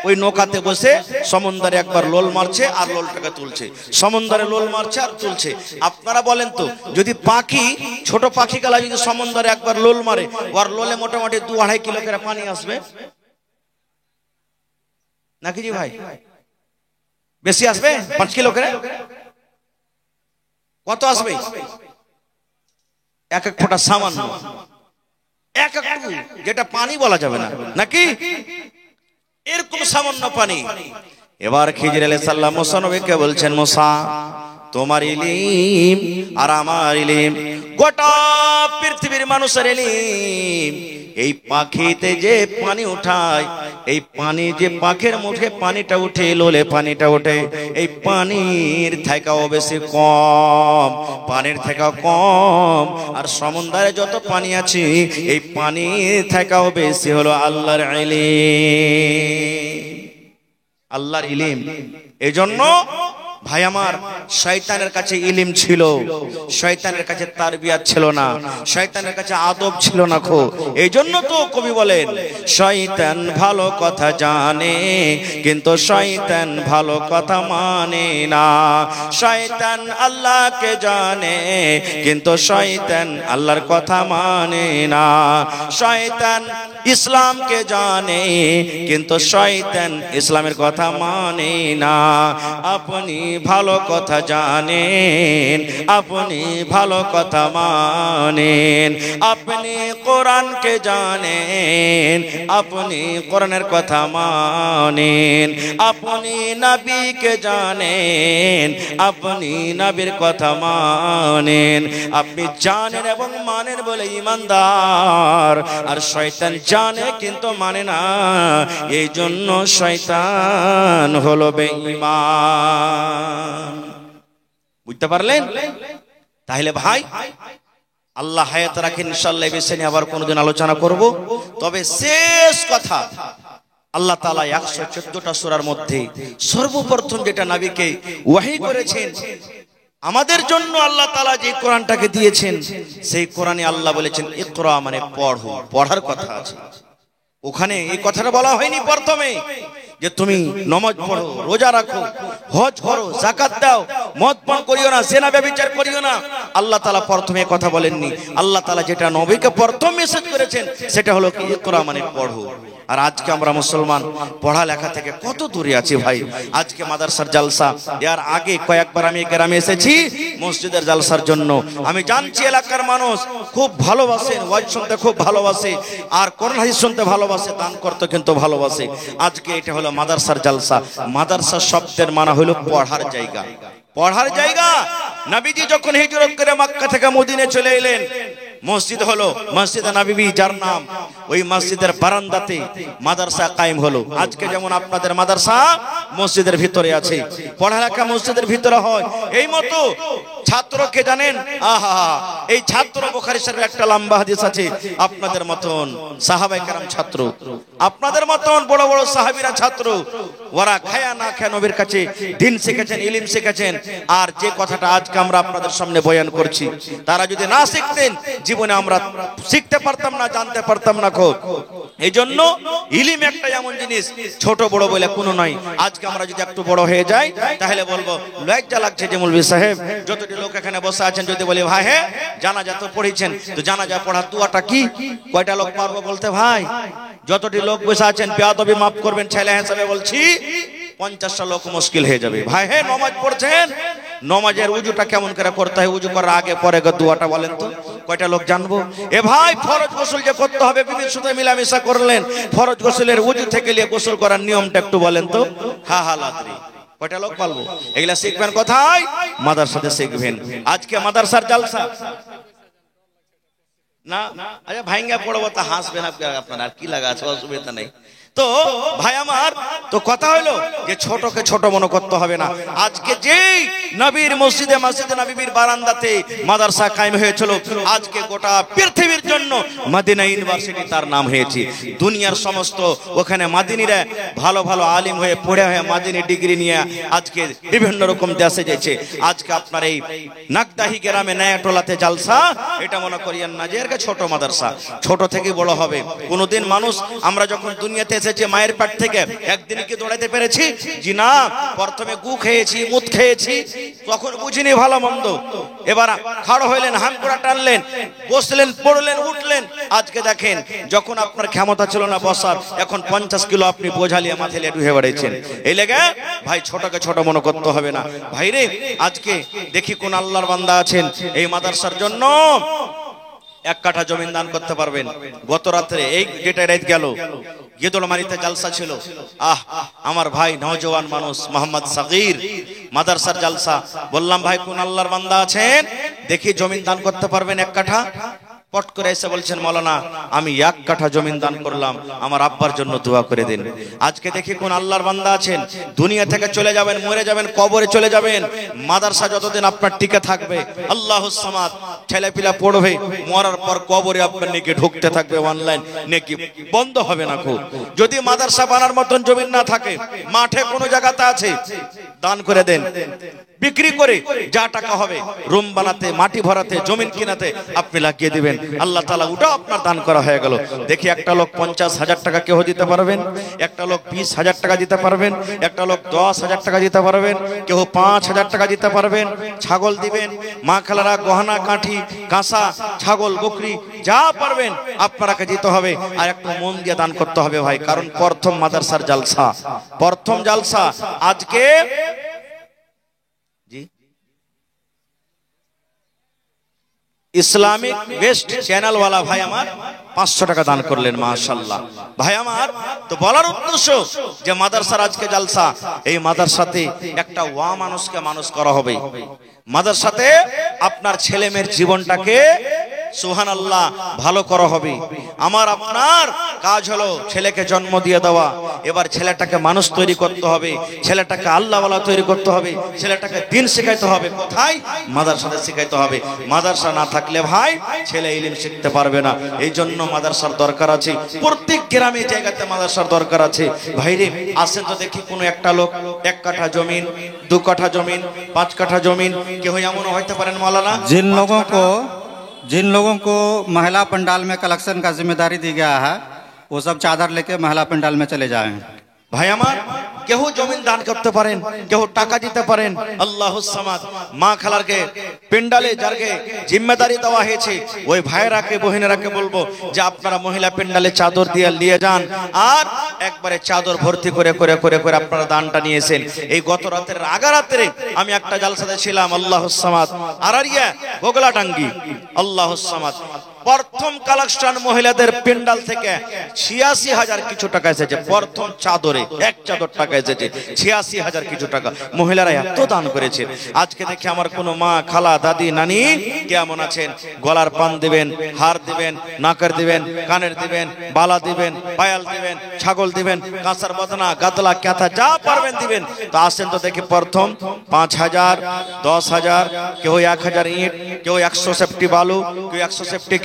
ওই নৌকাতে বসে সমুদ্রে একবার লোল মারছে আর লোলটাকে তুলছে, সমুদ্রে লোল মারছে আর তুলছে। আপনারা বলেন তো, যদি পাখি, ছোট পাখি গেলা যদি সমুদ্রে একবার লোল মারে, ওর লোলে মোটামুটি 2-2.5 কিলো করে পানি আসবে নাকি জি ভাই? বেশি আসবে? 5 কিলো করে? কত আসবে? এক এক ফোঁটা সামান্য, এক একটু, যেটা পানি বলা যাবে না নাকি, এরকম সামান্য পানি। এবার খিজির আলাইহিস সালাম মুসা নবীকে বলছেন, মুসা, তোমার ইলম আর আমার ইলম, গোটা পৃথিবীর মানুষের ইলম, এই পাখিতে যে পানি উঠায়, এই পানি যে পাখির মুখে পানিটা উঠে, লোলে পানিটা ওঠে, এই পানির থেকেও বেশি কম, পানির থেকেও কম। আর সমুদ্রে যত পানি আছে, এই পানির থেকেও বেশি হলো আল্লাহর ইলম, আল্লাহর ইলম। এই জন্য ভাই আমার, শয়তানের কাছে ইলম ছিল, শয়তানের কাছে তারবিয়াত ছিল না, শয়তানের কাছে আদব ছিল না খো। এই জন্য তো কবি বলেন, শয়তান ভালো কথা জানে কিন্তু শয়তান ভালো কথা মানে না। শয়তান আল্লাহকে জানে কিন্তু শয়তান আল্লাহর কথা মানে না। শয়তান ইসলামকে জানে কিন্তু শয়তান ইসলামের কথা মানে না। আপনি ভালো কথা জানেন, আপনি ভালো কথা মানেন, আপনি কোরআনকে জানেন, আপনি কোরআনের কথা মানেন, আপনি নবীকে জানেন, আপনি নবীর কথা মানেন। আপনি জানেন এবং মানেন বলে ঈমানদার, আর শয়তান জানে কিন্তু মানে না, এই জন্য শয়তান হলো বেঈমান। বুঝতে পারলেন? তাহলে ভাই, আল্লাহ হায়াত রাখেন, ইনশাআল্লাহ বেশি নিয়ে আবার কোনোদিন আলোচনা করব। তবে শেষ কথা, আল্লাহ তাআলা 114টা সূরার মধ্যে সর্বপ্রথম যেটা নবীকে ওহী করেছেন, আমাদের জন্য আল্লাহ তাআলা যে কোরআনটাকে দিয়েছেন, সেই কোরআনে আল্লাহ বলেছেন ইকরা, মানে পড়ো, পড়ার কথা আছে। ওখানে এই কথাটা বলা হয়নি প্রথমে যে তুমি নামাজ পড়ো, রোজা রাখো, হজ করো, যাকাত দাও, মদ পান করিও না, জেনা ব্যভিচার করিও না। আল্লাহ তাআলা প্রথমে কথা বলেননি। আল্লাহ তাআলা যেটা নবীকে প্রথম মেসেজ করেছেন সেটা হলো কি ইকরা, মানে পড়ো। আর আজকে আমরা মুসলমান পড়ালেখা থেকে কত দূরে আছি ভাই। আজকে মাদ্রাসার জালসা, এর আগে কয়েকবার আমি গ্রামে এসেছি মসজিদের জালসার জন্য। আমি জানছি এলাকার মানুষ খুব ভালোবাসেন, ওয়াজ শুনতে খুব ভালোবাসে, আর কোরআন হাদিস শুনতে ভালোবাসে, দান করতে কিন্তু ভালোবাসে। আজকে এটা হলো মাদ্রাসার জালসা। মাদ্রাসা শব্দের মানে হলো পড়ার জায়গা, পড়ার জায়গা। নবীজি যখন হিজরত করে মক্কা থেকে মদিনায় চলে এলেন, মসজিদ হলো মসজিদে নববী, যার নাম, ওই মসজিদের বারান্দাতে মাদ্রাসা কায়েম হলো। আজকে যেমন আপনাদের মাদ্রাসা মসজিদের ভিতরে আছে, পড়ালেখা মসজিদের ভিতরে হয়। এই মতো ছাত্রকে জানেন, আহা, এই ছাত্র বুখারী শরীফের একটা লম্বা হাদিস আছে, আপনাদের মতন সাহাবায়ে কেরাম ছাত্র, আপনাদের মতন বড় বড় সাহাবীরা ছাত্র। ওরা খায়া না খায়া নবীর কাছে দ্বীন শিখেছেন, ইলম শিখেছেন। আর যে কথাটা আজকে আমরা আপনাদের সামনে বয়ান করছি, তারা যদি না শিখতেন জীবনে আমরা শিখতে পারতাম না, জানতে পারতাম না। এই জন্য ইলম একটা এমন জিনিস, ছোট বড় বলে কোনো নয়। আজকে আমরা যদি একটু বড় হয়ে যাই তাহলে বলবো লজ্জা লাগছে যে মৌলভী সাহেব যতটি লোক এখানে বসে আছেন, যদি বলি ভাই হ্যাঁ জানাজা তো পড়েছেন, তো জানাজা পড়ার দুয়াটা কি, কয়টা লোক পারবো বলতে? ভাই যতটি লোক বসে আছেন, বেয়াদবি মাফ করবেন, ছেলে হিসাবে বলছি, 50টা লোক মুশকিল হয়ে যাবে। ভাই হ্যাঁ নামাজ পড়ছেন, নামাজের উজুটা কেমন করে করতে হয়, উজু করার আগে পরে দুয়াটা বলেন তো, কয়টা লোক জানবো? এ ভাই ফরজ গোসল যে করতে হবে, বিবির সাথে মিলামিশা করলেন, ফরজ গোসলের উজু থেকে নিয়ে গোসল করার নিয়মটা একটু বলেন তো। হা হা লাত্রি, কয়টা লোক পারবো? এগুলা শিখবেন কোথায়? মাদ্রাসাতে শিখবেন। আজকে মাদ্রাসার জালসা না, আচ্ছা ভাইঙ্গা পড়বো তা হাসবেন আপনারা, আর কি লাগা আছে, অসুবিধা নেই। তো ভাই আমার, তো কথা হলো যে ছোটকে ছোট মনে করতে হবে না। আজকে যেই নবীর মসজিদে, মসজিদে নববীর বারান্দাতে মাদ্রাসা কায়েম হয়েছিল, আজকে গোটা পৃথিবীর জন্য মদিনা ইউনিভার্সিটি তার নাম হয়েছে। দুনিয়ার সমস্ত ওখানে মাদিনীরা ভালো ভালো আলিম হয়ে পড়ে হয়ে মাদিনী ডিগ্রি নিয়ে আজকে বিভিন্ন রকম দেশে যাচ্ছে। আজকে আপনার এই নাগদাহি গ্রামে নায়াটোলাতে জালসা, এটা মনে করিয়েন না যে এর ছোট মাদ্রাসা, ছোট থেকে বড় হবে। কোনদিন মানুষ, আমরা যখন দুনিয়াতে এসেছি মায়ের পেট থেকে, একদিন কি দৌড়াইতে পেরেছি? জি না, প্রথমে গু খেয়েছি, মুত খেয়েছি, তখন বুঝিনি ভালো মন্দ। এবার খাড়ো হইলেন, হামকুড়া টানলেন, বসলেন, পড়লেন, উঠলেন। আজকে দেখেন, যখন আপনার ক্ষমতা ছিল না বসার, এখন 50 কিলো আপনি বোঝালিয়ে মাথায় লিয়ে ঢুকে বেড়েছেন। এই লেগে ভাই ছোটকে ছোট মনে করতে হবে না। ভাইরে আজকে দেখি কোন আল্লাহর বান্দা আছেন এই মাদ্রাসার জন্য 1 কাঠা জমিন দান করতে পারবেন। গত রাত্রে এই যেটা রাত গেল গেদলমারিতে জালসা ছিল, আমার ভাই নওজওয়ান মানুষ মোহাম্মদ সাগীর, মাদ্রাসার জালসা। বললাম ভাই কোন আল্লাহর বান্দা আছেন দেখি জমিন দান করতে পারবেন 1 কাঠা? পট করে এসে বলছেন মাওলানা আমি 1 কাঠা জমিন দান করলাম, আমার আব্বার জন্য দোয়া করে দিন। আজকে দেখি কোন আল্লাহর বান্দা আছেন, দুনিয়া থেকে চলে যাবেন, মরে যাবেন, কবরে চলে যাবেন, মাদ্রাসা যতদিন আপনার টিকে থাকবে, আল্লাহুস সামাদ, ছেলে পিলা পড়বে, মরার পর কবরে আপনার নেকি ঢুকতে থাকবে, অনলাইন নেকি বন্ধ হবে না। খুব যদি মাদ্রাসা বানার মতন জমি না থাকে, মাঠে কোনো জায়গাতে আছে, দান করে দেন। বিক্রি করে যা টাকা হবে রুম বানাতে, মাটি ভরাতে, জমিন কিনাতে আপনি লাগিয়ে দিবেন। আল্লাহ তাআলা ওটা আপনার দান করা হয়ে গেল। দেখি একটা লোক 50,000 টাকা কেউ দিতে পারবেন, একটা লোক 20,000 টাকা দিতে পারবেন, একটা লোক 10,000 টাকা দিতে পারবেন, কেউ 5,000 টাকা দিতে পারবেন। ছাগল দিবেন, মা খালারা গহনা কাঠি কাঁসা ছাগল বকরি যা পারবেন আপনারাকে দিতে হবে। আর একটু মন দিয়ে দান করতে হবে ভাই, কারণ প্রথম মাদ্রাসার জালসা, প্রথম জালসা। আজকে ইসলামিক বেস্ট চ্যানেলওয়ালা ভাই আমার 500 টাকা দান করলেন, মাশাআল্লাহ। ভাই আমার তো বলার উদ্দেশ্য যে মাদ্রাসার আজকে জালসা, এই মাদ্রাসাতে একটা ওয়া মানুষকে মানুষ করা হবে। মাদ্রাসাতে আপনার ছেলে মেয়ের জীবনটাকে সুবহানাল্লাহ ভালো করা হবে। আমার আপনার কাজ হলো ছেলেকে জন্ম দিয়ে দেওয়া, এবার ছেলেটাকে মানুষ তৈরি করতে হবে, ছেলেটাকে আল্লাহওয়ালা তৈরি করতে হবে, ছেলেটাকে দিন শেখাইতে হবে। কোথায়? মাদ্রাসাতে শেখাইতে হবে। মাদ্রাসা না থাকলে ভাই ছেলে ইলম শিখতে পারবে না। এই জন্য মাদ্রাসার দরকার আছে, প্রত্যেক গ্রামে জায়গাতে মাদ্রাসার দরকার আছে। ভাইরে আসেন তো দেখি কোনো একটা লোক 1 কাঠা জমিন, 2 কাঠা জমিন, 5 কাঠা জমিন, কেউ এমন হইতে পারেন মৌলানা जिन लोगों को महिला पंडाल में कलेक्शन का जिम्मेदारी दी गया है, वो सब चादर लेके महिला पंडाल में चले जाएं। ভাই আমার কেউ জমিন দান করতে পারেন, কেউ টাকা দিতে পারেন। আল্লাহুস সামাদ মা খালারকে পেন্ডালে যারকে জিম্মেদারি দেওয়া হয়েছে ওই ভাইরাকে বহিনেরাকে বলবো যে আপনারা মহিলা পেন্ডালে চাদর দিয়ে নিয়ে যান, আর একবারে চাদর ভর্তি করে করে করে করে আপনারা দানটা নিয়েছেন। এই গত রাতের আগা রাতে আমি একটা জালসাতে ছিলাম, আল্লাহুস সামাদ আরারিয়া গোগলাটাঙ্গি। আল্লাহুস সামাদ প্রথম কালেকশন মহিলাদের পেন্ডাল থেকে 86,000 কিছু টাকা এসেছে। প্রথম চাদরে এক চাদর টাকা এসেছে 86,000 কিছু টাকা। মহিলারা এত দান করেছে। আজকে দেখি আমার কোনো মা খালা দাদি নানি কেমন আছেন, গলার পান দিবেন, হার দিবেন, নাকের দিবেন, কানের দিবেন, বালা দিবেন, পায়াল দিবেন, ছাগল দিবেন, কাঁসার বদনা গাদলা ক্যাথা যা পারবেন দিবেন। তো আসেন তো দেখি প্রথম 5,000, 10,000, কেউ 1,000 ইট, কেউ 100 সেফটি বালু, কেউ 100 সেফটি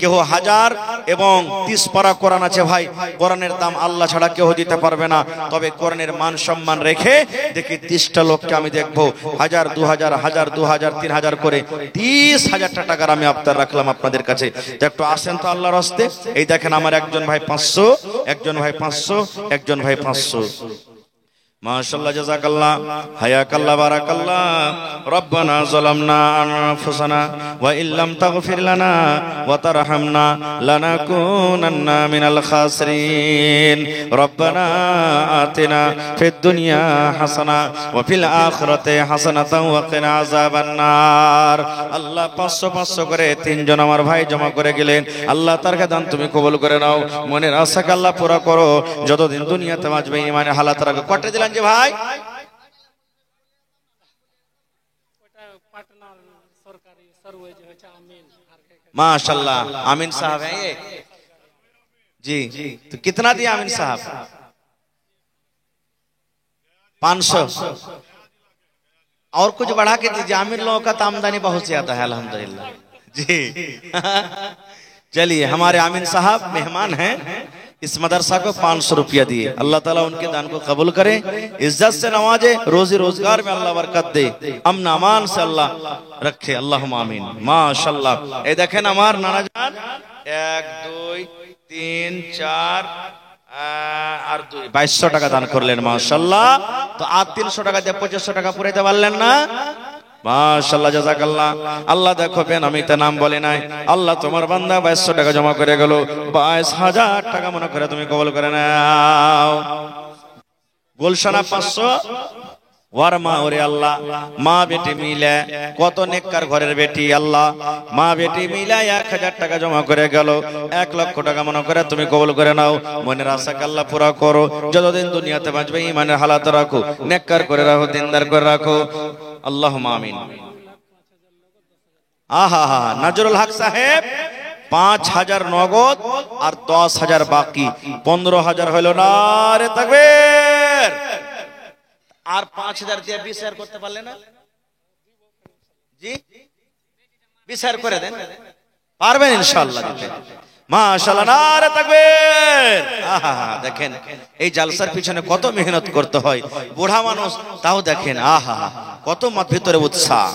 কেউ 1000 এবং 30 পারা কোরআন আছে। ভাই কোরআনের দাম আল্লাহ ছাড়া কেউ দিতে পারবে না, তবে কোরআনের মান সম্মান রেখে দেখি 30টা লোককে আমি দেখবো 1000, 2000, 1000, 2000, 3000 করে 30,000 টাকার আমি আবদার রাখলাম আপনাদের কাছে। একটু আসেন তো আল্লাহর হস্তে। এই দেখেন আমার একজন ভাই 500, একজন ভাই 500, একজন ভাই 500। মাশাআল্লাহ, জাযাকাল্লাহ, হায়াকাল্লাহ, বারাকাল্লাহ। রব্বানা যালামনা আনফুসানা ওয়া ইল্লাম তাগফির লানা ওয়া তারহামনা লানাকুনান্না মিনাল খাসিরিন। রব্বানা আতিনা ফিদ দুনিয়া হাসানা ওয়া ফিল আখিরাতি হাসানাতাও ওয়া কিনা আযাবান নার। আল্লাহ 500 করে 3 জন আমার ভাই জমা করে গেলেন। আল্লাহ তার দান তুমি কবুল করে নাও, মনের আশাকে আল্লাহ পুরা করো। যতদিন দুনিয়াতে বাঁচবে ঈমানের হালাত রাখো। কটে দিলেন যে ভাই माशाल्लाह। आमीन साहब हैं ये जी। तो कितना दिया आमीन साहब? 500 और कुछ बढ़ा के दीजिए। आमिर लोगों का तो आमदनी बहुत ज्यादा है अल्हम्दुलिल्लाह जी। चलिए हमारे आमीन साहब मेहमान हैं, इस मदरसा को 500 रुपया दिए। अल्लाह ताला उनके दान को कबूल करे, इज्जत से नवाजे, रोजी रोजगार में अल्लाह बरकत दे, अमन अमान से अल्लाह रखे। अल्लाहुम्मा आमीन। माशाल्लाह। ये देखें हमार नाना जान 1, 2, 3, 4 আর 2 2200 টাকা দান করলেন। মাশাআল্লাহ। তো আর 300 টাকা দিয়ে 2500 টাকা পুরাইতে পারলেন না? মাশাআল্লাহ, জাযাকাল্লাহ। আল্লাহ দেখো বেন আমি তো নাম বলে নাই, আল্লাহ তোমার বান্দা 2200 টাকা জমা করে গেল। 22,000 টাকা মনে করে তুমি কবুল করে নাও। গুলশানা 500 ওয়ারমা। ওরে আল্লাহ, মা বেটি মিলে কত নেককার ঘরের বেটি। আল্লাহ মা বেটি মিলে 1000 টাকা জমা করে গেল। 1 লক্ষ টাকা মনে করে তুমি কবুল করে নাও। মনের আশাকে আল্লাহ পুরা করো। যতদিন দুনিয়াতে বাঁচবে ঈমানের হালাত রাখো, নেককার করে রাখো, দিনদার করে রাখো। আল্লাহুম্মা আমিন। আহা হা। নজরুল হক সাহেব 5,000 নগদ আর 10,000 বাকি, 15,000 হলো না। রে তাকবীর। আর 5,000 দিয়ে 20,000 করতে পারলে না জি? বিচার করে দেন, পারবেন ইনশাআল্লাহ দিতে। মাশাআল্লাহ, নারে তাকবীর। আহা, দেখেন এই জালসার পিছনে কত মেহনত করতে হয়, বুড়া মানুষ তাও দেখেন, আহা কত মার ভিতরে উৎসাহ।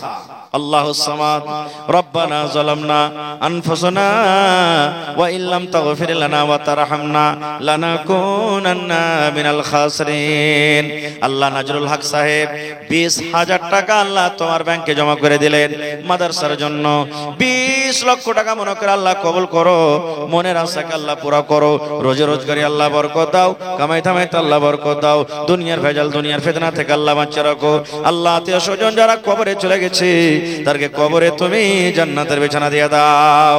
আল্লাহুস সামাদ রব্বানা যালামনা আনফুসানা ওয়া ইল্লাম তাগফির লানা ওয়া তারহামনা লানাকুনান্না মিনাল খাসিরিন। আল্লাহ নাজরুল হক সাহেব 20,000 টাকা আল্লাহ তোমার ব্যাংকে জমা করে দিলেন মাদ্রাসার জন্য। 20 লক্ষ টাকা মনে করে আল্লাহ কবুল করো, মনের আশাকে আল্লাহ পুরা করো, রোজে রোজগারি আল্লাহ বরকত দাও, কামাই থামাইতে আল্লাহ বরকত দাও, দুনিয়ার ভেজাল দুনিয়ার ফিতনা থেকে আল্লাহ বাঁচিয়ে রাখো। আল্লাহ আত্মীয় স্বজন যারা কবরে চলে গেছে তাদেরকে কবরে তুমি জান্নাতের বিছানা দিয়ে দাও।